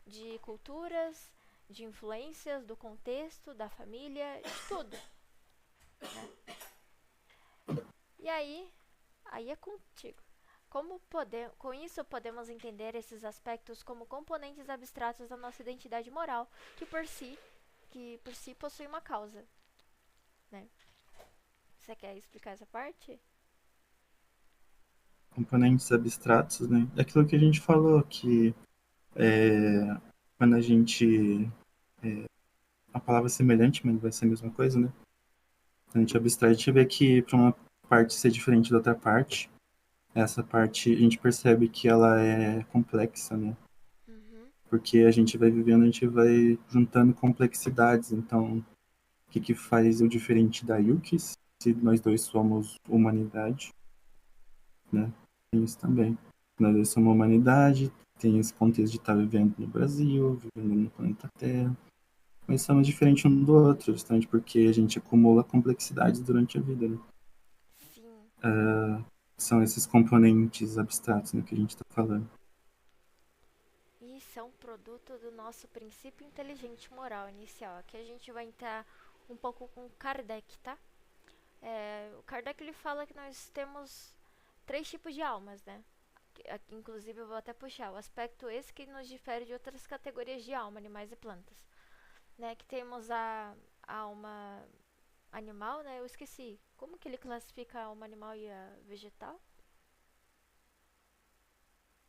de culturas, de influências do contexto, da família, de tudo. Né? E aí é contigo. Com isso podemos entender esses aspectos como componentes abstratos da nossa identidade moral, que por si possui uma causa, né? Você quer explicar essa parte? Componentes abstratos, né? É aquilo que a gente falou, que quando a gente. A palavra semelhante, mas vai ser a mesma coisa, né? Quando a gente abstrai, a gente vê que para uma parte ser diferente da outra parte, essa parte a gente percebe que ela é complexa, né? Uhum. Porque a gente vai vivendo, a gente vai juntando complexidades. Então, o que faz o diferente da Yuki, se nós dois somos humanidade, né? Tem isso também. Nós dois somos humanidade, tem esse contexto de estar vivendo no Brasil, vivendo no planeta Terra. Mas somos diferentes um do outro, justamente porque a gente acumula complexidades durante a vida, né? Sim. São esses componentes abstratos, né, que a gente está falando. Isso é um produto do nosso princípio inteligente moral inicial. Aqui a gente vai entrar um pouco com Kardec, tá? O Kardec ele fala que nós temos três tipos de almas, né? Aqui, inclusive eu vou até puxar o aspecto esse que nos difere de outras categorias de alma, animais e plantas, né? Que temos a alma animal, né? Eu esqueci. Como que ele classifica a alma animal e a vegetal?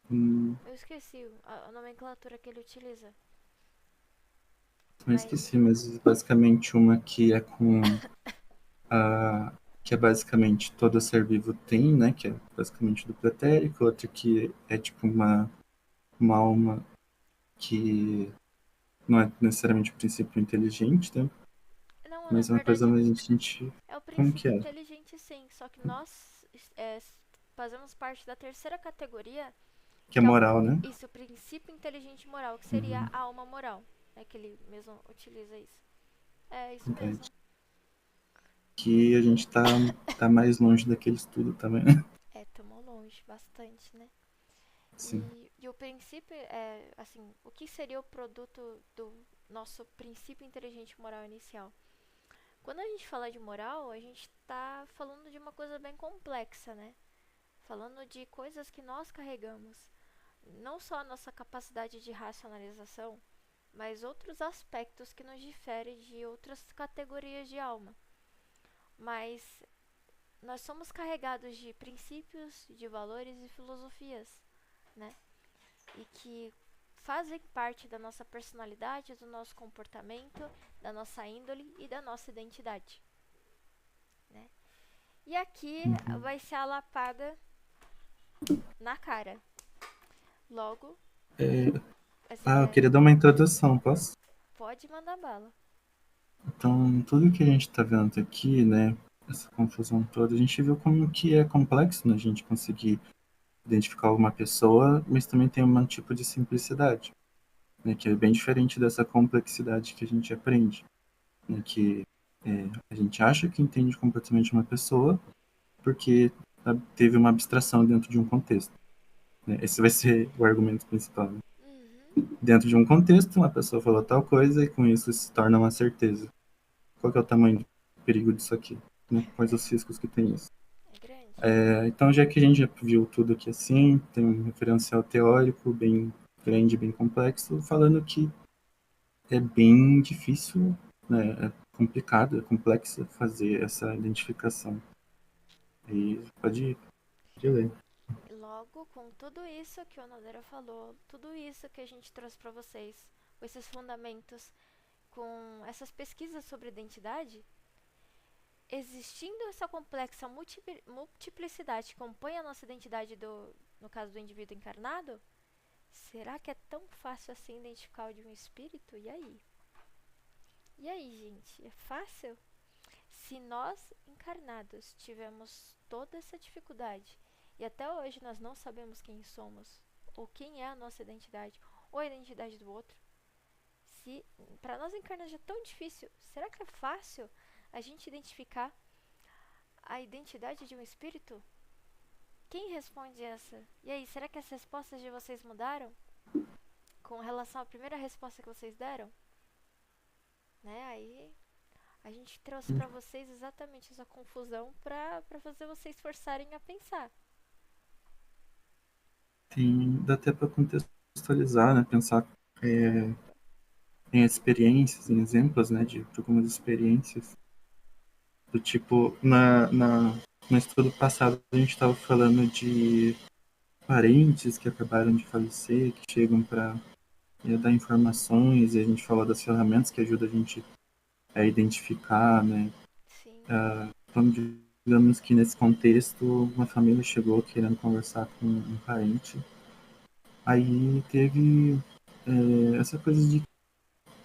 Hum, Eu esqueci a nomenclatura que ele utiliza. eu Mas. esqueci, mas basicamente uma que é com a que é basicamente todo ser vivo tem, né? Que é basicamente do pretérito, outra que é tipo uma alma que não é necessariamente um princípio inteligente, né? Não, na Mas é uma coisa verdade, mais a gente. é o Como que princípio é? inteligente, sim. Só que nós fazemos parte da terceira categoria, Que é que é moral, né? isso, o princípio inteligente moral, que seria Uhum, a alma moral. É que ele mesmo utiliza isso. É isso verdade. mesmo. Que a gente tá mais longe daquele estudo também, né? É, tomou longe bastante, né? Sim. E o princípio é, assim, o que seria o produto do nosso princípio inteligente moral inicial? Quando a gente fala de moral, a gente está falando de uma coisa bem complexa, né? Falando de coisas que nós carregamos. Não só a nossa capacidade de racionalização, mas outros aspectos que nos diferem de outras categorias de alma. Mas nós somos carregados de princípios, de valores e filosofias, né? E que fazem parte da nossa personalidade, do nosso comportamento, da nossa índole e da nossa identidade, né? E aqui Uhum. vai ser a lapada na cara. Logo, É, eu é, queria dar uma introdução, posso? pode mandar bala. Então, tudo que a gente está vendo aqui, né, essa confusão toda, a gente viu como que é complexo, né, a gente conseguir identificar uma pessoa, mas também tem um tipo de simplicidade, né, que é bem diferente dessa complexidade que a gente aprende, né, que a gente acha que entende completamente uma pessoa porque teve uma abstração dentro de um contexto, né? Esse vai ser o argumento principal, né? Uhum, Dentro de um contexto, uma pessoa falou tal coisa e com isso se torna uma certeza. Qual que é o tamanho do perigo disso aqui? Né? Quais os riscos que tem isso? é grande. Então, já que a gente já viu tudo aqui assim, tem um referencial teórico bem grande, bem complexo, falando que é bem difícil, né? É complicado, é complexo fazer essa identificação. E pode ler. Logo, com tudo isso que o Nodeira falou, tudo isso que a gente trouxe para vocês, com esses fundamentos, com essas pesquisas sobre identidade, existindo essa complexa multiplicidade que compõe a nossa identidade no caso do indivíduo encarnado, será que é tão fácil assim identificar o de um espírito? E aí? E aí, gente? É fácil? Se nós encarnados tivemos toda essa dificuldade e até hoje nós não sabemos quem somos, ou quem é a nossa identidade, ou a identidade do outro, se para nós encarnados já é tão difícil, será que é fácil a gente identificar a identidade de um espírito? Quem responde essa? E aí, será que as respostas de vocês mudaram com relação à primeira resposta que vocês deram? Né? Aí a gente trouxe para vocês exatamente essa confusão para fazer vocês forçarem a pensar. Dá até para contextualizar, né? Pensar Opa. em experiências, em exemplos, né? De algumas experiências. Do tipo, no estudo passado a gente estava falando de parentes que acabaram de falecer, que chegam para dar informações, e a gente falou das ferramentas que ajudam a gente a identificar, né? Sim. Então, digamos que nesse contexto, uma família chegou querendo conversar com um parente, aí teve essa coisa de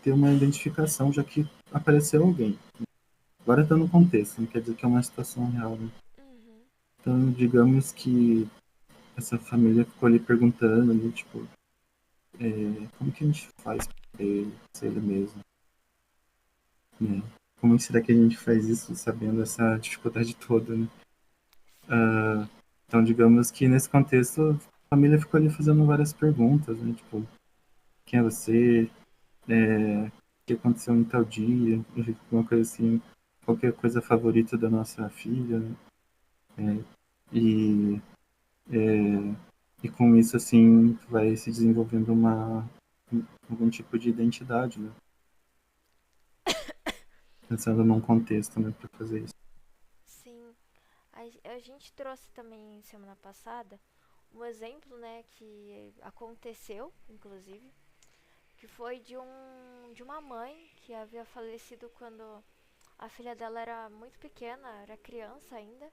ter uma identificação, já que apareceu alguém. Agora está no contexto, não quer dizer que é uma situação real, né? Uhum. Então, digamos que essa família ficou ali perguntando, né, tipo, como que a gente faz pra ele ser ele mesmo, né? Como será que a gente faz isso sabendo essa dificuldade toda, né? Sim. Então, digamos que nesse contexto, a família ficou ali fazendo várias perguntas, né? Tipo, quem é você? O que aconteceu em tal dia? Uma coisa assim, qualquer coisa favorita da nossa filha, né? E, é, e com isso, assim, vai se desenvolvendo algum tipo de identidade, né? Pensando num contexto, né, para fazer isso. a gente trouxe também semana passada um exemplo, né, que aconteceu, inclusive, que foi de uma mãe que havia falecido quando a filha dela era muito pequena, era criança ainda,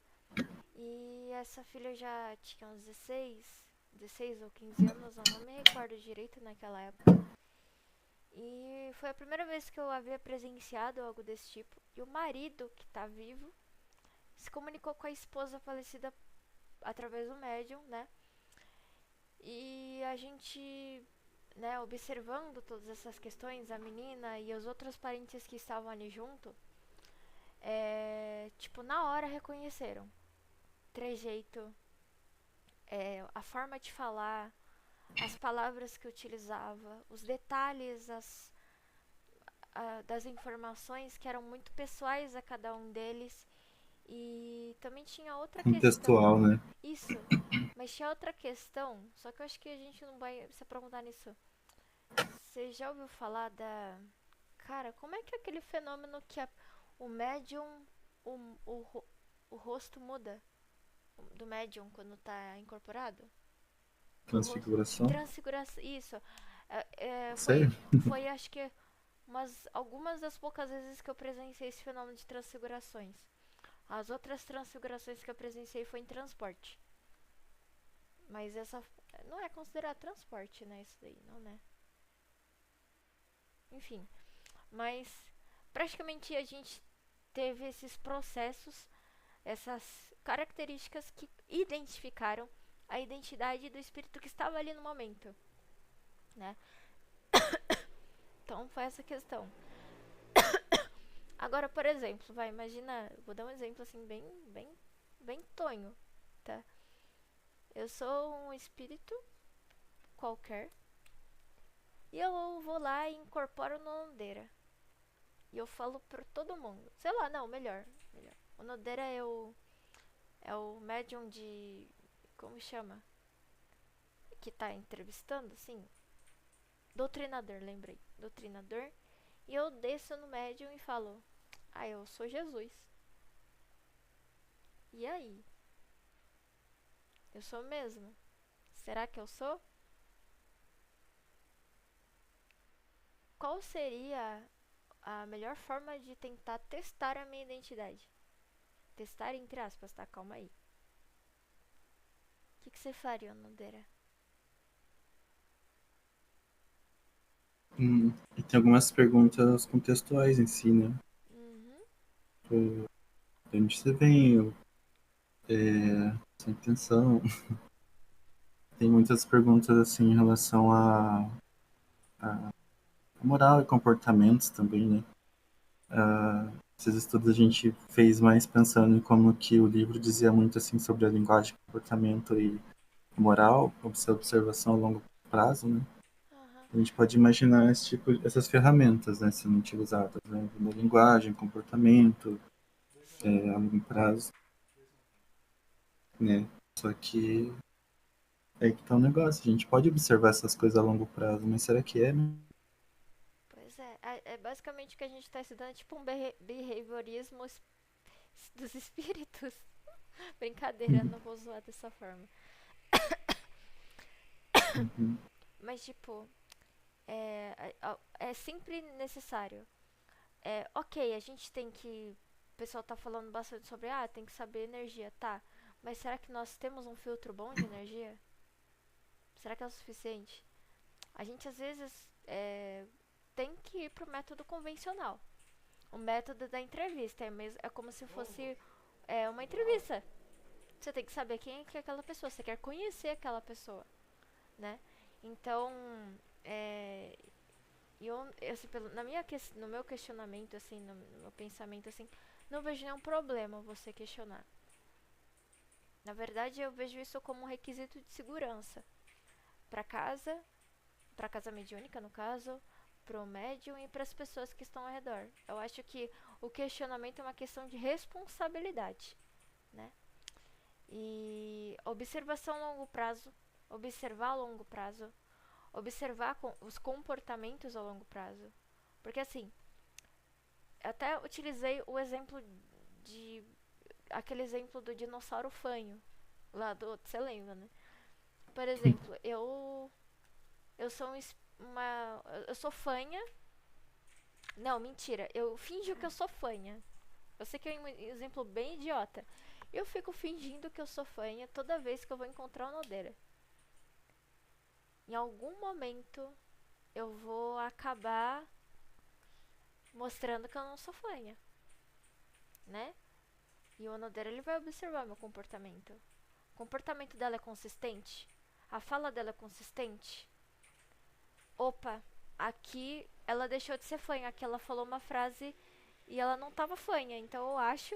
e essa filha já tinha uns 16 ou 15 anos, eu não me recordo direito naquela época. E foi a primeira vez que eu havia presenciado algo desse tipo. E o marido, que tá vivo, se comunicou com a esposa falecida através do médium, né? E a gente, né, observando todas essas questões, a menina e os outros parentes que estavam ali junto, tipo, na hora reconheceram trejeito, a forma de falar, as palavras que utilizava, os detalhes, das informações que eram muito pessoais a cada um deles. E também tinha outra questão. Contextual, né? Isso. Mas tinha outra questão, só que eu acho que a gente não vai se aprofundar nisso. Você já ouviu falar da. Cara, como é que é aquele fenômeno que o médium. O rosto muda do médium quando tá incorporado? O rosto. Transfiguração. Transfiguração. Isso. Sério? Foi acho que algumas das poucas vezes que eu presenciei esse fenômeno de transfigurações. As outras transfigurações que eu presenciei foi em transporte. Mas essa não é considerado transporte, né? Isso daí, não, né? Enfim, mas praticamente a gente teve esses processos, essas características que identificaram a identidade do espírito que estava ali no momento, né? Então foi essa questão. Agora, por exemplo, imagina, vou dar um exemplo assim bem tonho, tá? Eu sou um espírito qualquer e eu vou lá e incorporo no Nodeira. E eu falo pra todo mundo. Sei lá, não, melhor. O Nodeira é o médium de. Como chama? Que tá entrevistando, sim. Doutrinador, lembrei. Doutrinador. E eu desço no médium e falo: Ah, eu sou Jesus. E aí? Eu sou mesmo? Será que eu sou? Qual seria a melhor forma de tentar testar a minha identidade? Testar entre aspas, tá? Calma aí. O que você faria, Nodeira? E tem algumas perguntas contextuais em si, né? Uhum. De onde você veio, sua intenção. Tem muitas perguntas assim em relação a moral e comportamentos também, né? Esses estudos a gente fez mais pensando em como que o livro dizia muito assim sobre a linguagem, comportamento e moral, observação a longo prazo, né? Aham. A gente pode imaginar essas ferramentas, né, sendo utilizadas, né, na linguagem, comportamento, Sim. a longo prazo, né? Só que é que tá um negócio, a gente pode observar essas coisas a longo prazo, mas será que é, né? Pois é. É basicamente o que a gente tá estudando, é tipo um behaviorismo dos espíritos. Brincadeira, não vou zoar dessa forma. Uhum. Mas, tipo, é sempre necessário. Ok, a gente tem que. O pessoal tá falando bastante sobre, tem que saber energia, tá. Mas será que nós temos um filtro bom de energia? Será que é o suficiente? A gente às vezes tem que ir pro método convencional. O método da entrevista é como se fosse uma entrevista. Você tem que saber quem é que é aquela pessoa. Você quer conhecer aquela pessoa, né? Então, é, assim, no meu questionamento, assim, no meu pensamento, assim, não vejo nenhum problema você questionar. Na verdade, eu vejo isso como um requisito de segurança para casa, para casa mediúnica, no caso, para o médium e para as pessoas que estão ao redor. Eu acho que o questionamento é uma questão de responsabilidade, né? E observação a longo prazo, observar a longo prazo, observar os comportamentos a longo prazo. Porque assim, eu até utilizei o exemplo de aquele exemplo do dinossauro fanho, lá do outro, você lembra, né? Por exemplo, eu sou eu sou fanha. Não, mentira, eu finjo que eu sou fanha. Eu sei que é um exemplo bem idiota. Eu fico fingindo que eu sou fanha toda vez que eu vou encontrar uma Nodeira. Em algum momento eu vou acabar mostrando que eu não sou fanha, né? E o Onodeira ele vai observar meu comportamento. O comportamento dela é consistente? A fala dela é consistente? Opa, aqui ela deixou de ser fanha, aqui ela falou uma frase e ela não tava fanha, então eu acho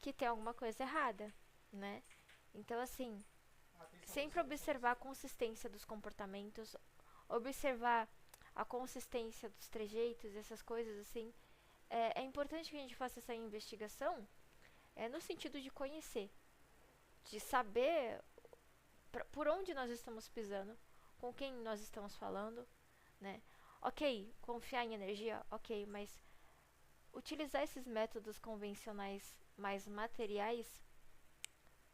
que tem alguma coisa errada, né? Então assim, sempre observar a consistência dos comportamentos, observar a consistência dos trejeitos, essas coisas assim. É importante que a gente faça essa investigação no sentido de conhecer, de saber por onde nós estamos pisando, com quem nós estamos falando, né? Ok, confiar em energia, ok, mas utilizar esses métodos convencionais mais materiais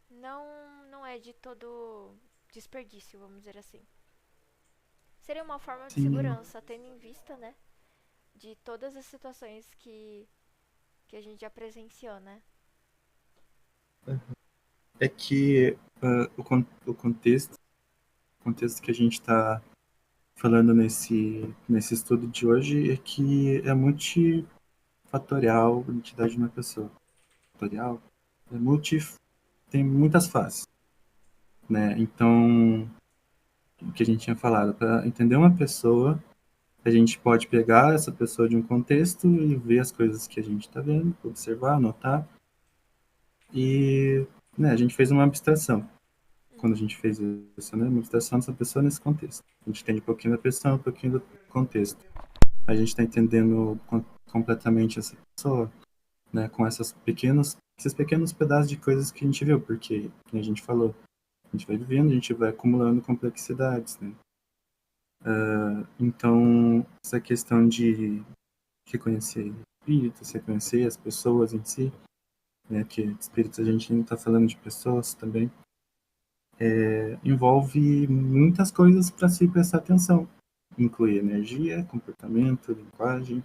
não é de todo desperdício, vamos dizer assim. Seria uma forma de Sim, segurança, tendo em vista, né, de todas as situações que a gente já presenciou, né? é que o contexto que a gente está falando nesse estudo de hoje é que é multifatorial a identidade de uma pessoa. Fatorial é tem muitas faces, né? Então, o que a gente tinha falado, para entender uma pessoa, a gente pode pegar essa pessoa de um contexto e ver as coisas que a gente está vendo, observar, anotar, e né, a gente fez uma abstração. Quando a Uhum. gente fez isso, né? Uma abstração dessa pessoa nesse contexto. A gente entende um pouquinho da pessoa, um pouquinho do contexto. A gente está entendendo completamente essa pessoa, né? Com esses pequenos pedaços de coisas que a gente viu, porque, como a gente falou, a gente vai vivendo, a gente vai acumulando complexidades, né? Então, essa questão de reconhecer espíritos, reconhecer as pessoas em si, né? Que espíritos a gente não está falando de pessoas também, envolve muitas coisas para se prestar atenção. Inclui energia, comportamento, linguagem,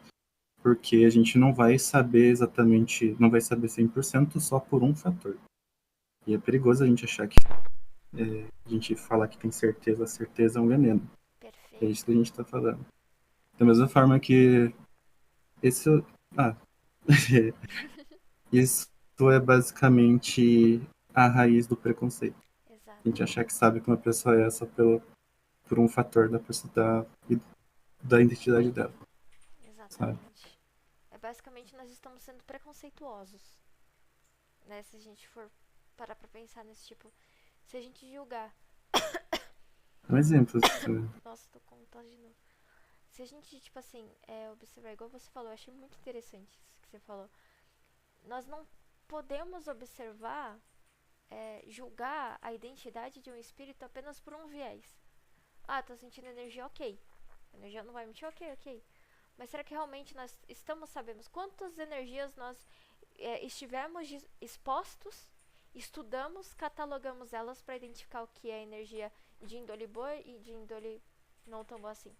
porque a gente não vai saber exatamente, não vai saber 100% só por um fator. E é perigoso a gente achar que a gente falar que tem certeza, a certeza é um veneno. É isso Perfeito. que a gente está falando. Da mesma forma que esse, ah, isso é basicamente a raiz do preconceito. A gente Exato. achar que sabe que uma pessoa é essa por um fator da pessoa da identidade dela, sabe? Exatamente. É basicamente nós estamos sendo preconceituosos, né? Se a gente for parar pra pensar nesse tipo, se a gente julgar, Um exemplo. nossa, tô com vontade de novo. Se a gente, tipo assim, observar, igual você falou, eu achei muito interessante isso que você falou. Nós não podemos observar, julgar a identidade de um espírito apenas por um viés. Ah, tô sentindo energia, ok. A energia não vai emitir, ok, ok. Mas será que realmente nós estamos sabendo quantas energias nós estivemos expostos, estudamos, catalogamos elas para identificar o que é energia de índole boa e de índole não tão boa assim,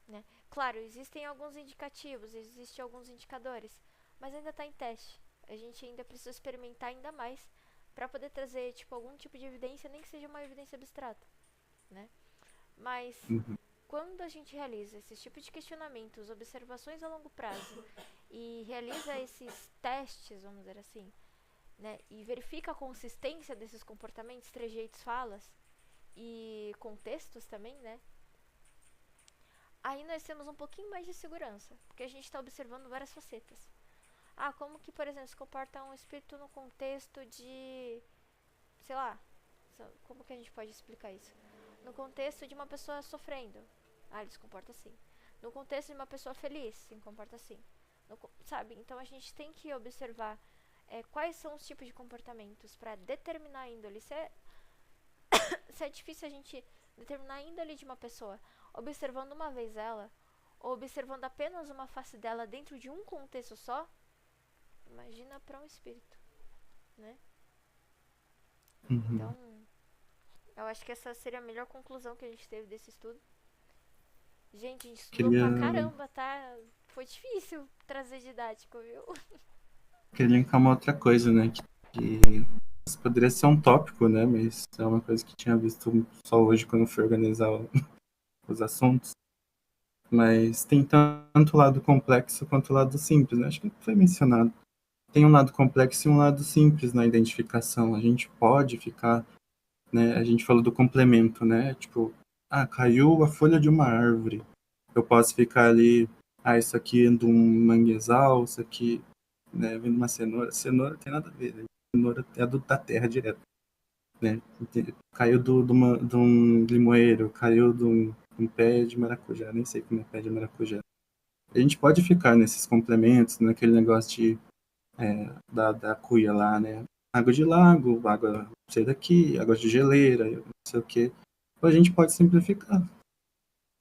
né? Claro, existem alguns indicativos, existem alguns indicadores, mas ainda está em teste. A gente ainda precisa experimentar ainda mais para poder trazer tipo algum tipo de evidência, nem que seja uma evidência abstrata, né? Mas Uhum. quando a gente realiza esse tipo de questionamentos, observações a longo prazo e realiza esses testes, vamos dizer assim, né, e verifica a consistência desses comportamentos, trejeitos, falas e contextos também, né, aí nós temos um pouquinho mais de segurança, porque a gente está observando várias facetas. Ah, como que, por exemplo, se comporta um espírito no contexto de, sei lá, como que a gente pode explicar isso? No contexto de uma pessoa sofrendo, ele se comporta assim. No contexto de uma pessoa feliz, se comporta assim. Sabe? Então a gente tem que observar quais são os tipos de comportamentos para determinar a índole. Se é difícil a gente determinar a índole de uma pessoa observando uma vez ela, ou observando apenas uma face dela dentro de um contexto só, Imagina para um espírito, né? Uhum. Então, eu acho que essa seria a melhor conclusão que a gente teve desse estudo. Gente, a gente estudou Queria, pra caramba, tá? Foi difícil trazer didático, viu? queria linkar uma outra coisa, né? Que isso poderia ser um tópico, né? Mas é uma coisa que tinha visto só hoje quando eu fui organizar os assuntos. Mas tem tanto o lado complexo quanto o lado simples, né? Acho que foi mencionado. Tem um lado complexo e um lado simples na identificação. A gente pode ficar, né? A gente falou do complemento, né? Tipo, caiu a folha de uma árvore. Eu posso ficar ali, isso aqui é de um manguezal, isso aqui, né? Vem de uma cenoura. Cenoura tem nada a ver, né? Cenoura é da terra direto, né? Caiu de um limoeiro, caiu de um pé de maracujá. Nem sei como é pé de maracujá. A gente pode ficar nesses complementos, naquele negócio da cuia lá, né? Água de lago, água, não sei daqui, água de geleira, não sei o quê. Ou a gente pode simplificar.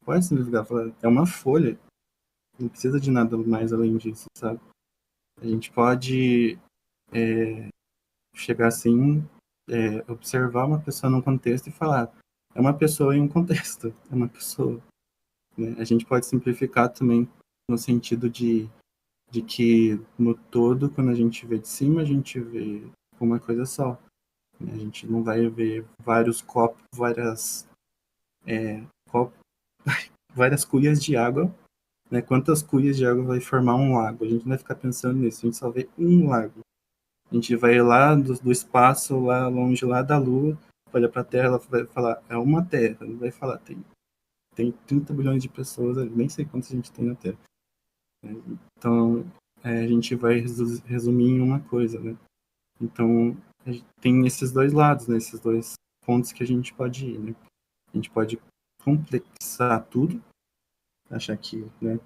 Pode simplificar. Falar, é uma folha. Não precisa de nada mais além disso, sabe? A gente pode chegar assim, observar uma pessoa num contexto e falar, é uma pessoa em um contexto, é uma pessoa. Né? A gente pode simplificar também no sentido de que no todo, quando a gente vê de cima, a gente vê uma coisa só. Né? A gente não vai ver vários copos, copos, várias cuias de água, né? Quantas cuias de água vai formar um lago? A gente não vai ficar pensando nisso, a gente só vê um lago. A gente vai lá do espaço, lá longe, lá da Lua, olha para a Terra, ela vai falar, é uma Terra, não vai falar, tem 30 bilhões de pessoas ali, nem sei quantas a gente tem na Terra. Né? Então, a gente vai resumir em uma coisa, né? Então, tem esses dois lados, né? Esses dois pontos que a gente pode ir, né? A gente pode complexar tudo, achar que, né,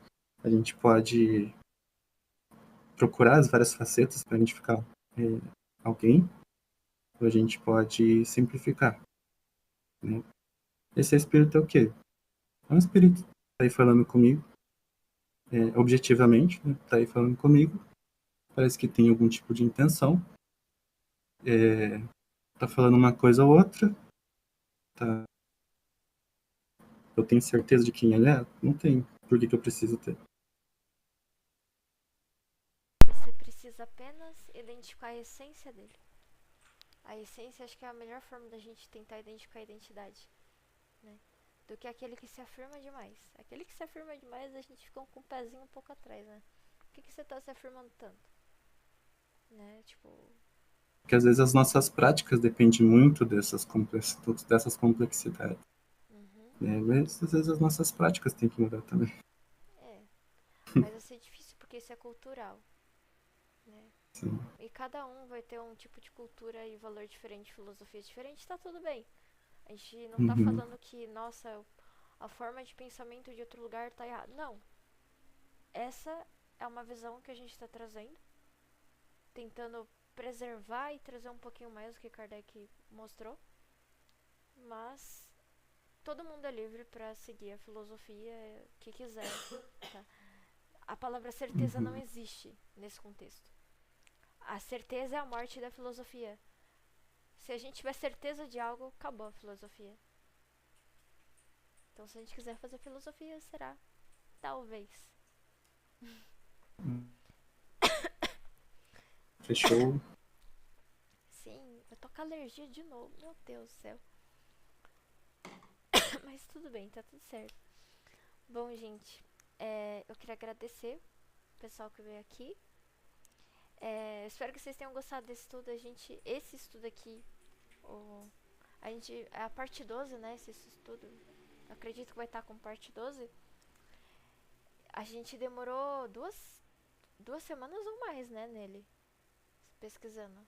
a gente pode procurar as várias facetas para identificar alguém, ou a gente pode simplificar, né? Esse espírito é o quê? É um espírito que está aí falando comigo, objetivamente, né? Está aí falando comigo, parece que tem algum tipo de intenção, tá falando uma coisa ou outra, tá? Eu tenho certeza de quem ele é? Não tenho. Por que eu preciso ter? Você precisa apenas identificar a essência dele. A essência acho que é a melhor forma da gente tentar identificar a identidade, né? Do que aquele que se afirma demais. Aquele que se afirma demais, a gente fica com o pezinho um pouco atrás, né? Por que você tá se afirmando tanto? Né? Tipo. Porque às vezes as nossas práticas dependem muito dessas complexidades. Uhum. Né? Mas às vezes as nossas práticas têm que mudar também. É. Mas vai ser difícil porque isso é cultural, né? Sim. E cada um vai ter um tipo de cultura e valor diferente, filosofia diferente, tá tudo bem. A gente não tá Uhum. falando que, nossa, a forma de pensamento de outro lugar tá errada. Não. Essa é uma visão que a gente está trazendo, tentando preservar e trazer um pouquinho mais do que Kardec mostrou, mas todo mundo é livre para seguir a filosofia que quiser. Tá? A palavra certeza não Uhum. existe nesse contexto. A certeza é a morte da filosofia. Se a gente tiver certeza de algo, acabou a filosofia. Então, se a gente quiser fazer filosofia, será talvez. Fechou. Sim, eu tô com alergia de novo, meu Deus do céu. Mas tudo bem, tá tudo certo. Bom, gente, eu queria agradecer o pessoal que veio aqui. Espero que vocês tenham gostado desse estudo. Esse estudo aqui, é a parte 12, né? Esse estudo, acredito que vai estar com parte 12. A gente demorou duas semanas ou mais, né, nele, pesquisando.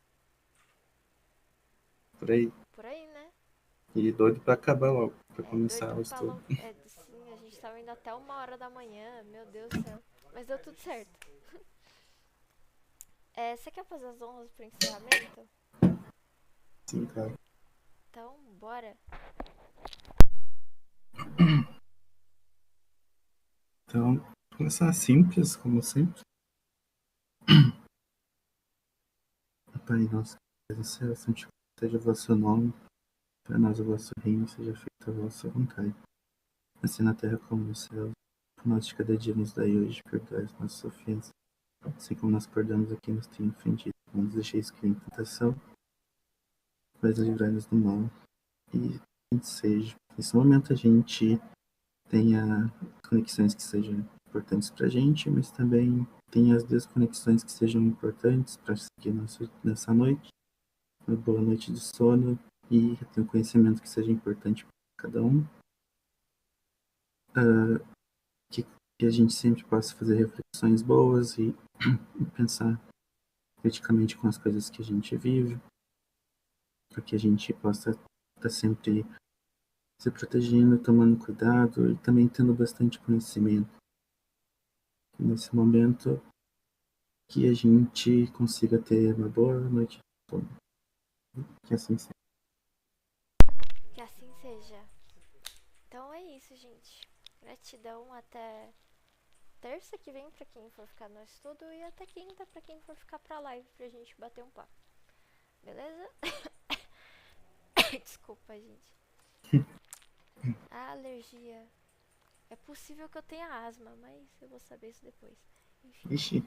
Por aí. Por aí, né? E doido pra acabar logo, pra começar Doido o pra estudo. logo. Sim, a gente tava indo até 1 hora da manhã, meu Deus do céu. Mas deu tudo certo. Você quer fazer as honras pro encerramento? Sim, cara. Então, bora. Então, começar simples, como sempre. Pai nosso que estás no céu, santificado seja o vosso nome, para nós o vosso reino, seja feita a vossa vontade, assim na terra como no céu. O pão nosso de cada dia nos dai hoje, perdoai as nossas ofensas, assim como nós perdoamos a quem nos tem ofendido. Não nos deixeis cair em tentação, mas livrai-nos do mal. E assim seja. Nesse momento a gente tenha conexões que sejam importantes para a gente, mas também tem as desconexões que sejam importantes para seguir nessa noite, uma boa noite de sono e ter um conhecimento que seja importante para cada um, que, que a gente sempre possa fazer reflexões boas e pensar criticamente com as coisas que a gente vive, para que a gente possa estar sempre se protegendo, tomando cuidado e também tendo bastante conhecimento. Nesse momento, que a gente consiga ter uma boa noite de sono. Que assim seja. Que assim seja. Então é isso, gente. Gratidão até terça que vem pra quem for ficar no estudo e até quinta pra quem for ficar pra live pra gente bater um papo. Beleza? Desculpa, gente. A alergia. É possível que eu tenha asma, mas eu vou saber isso depois. Enfim. Ixi.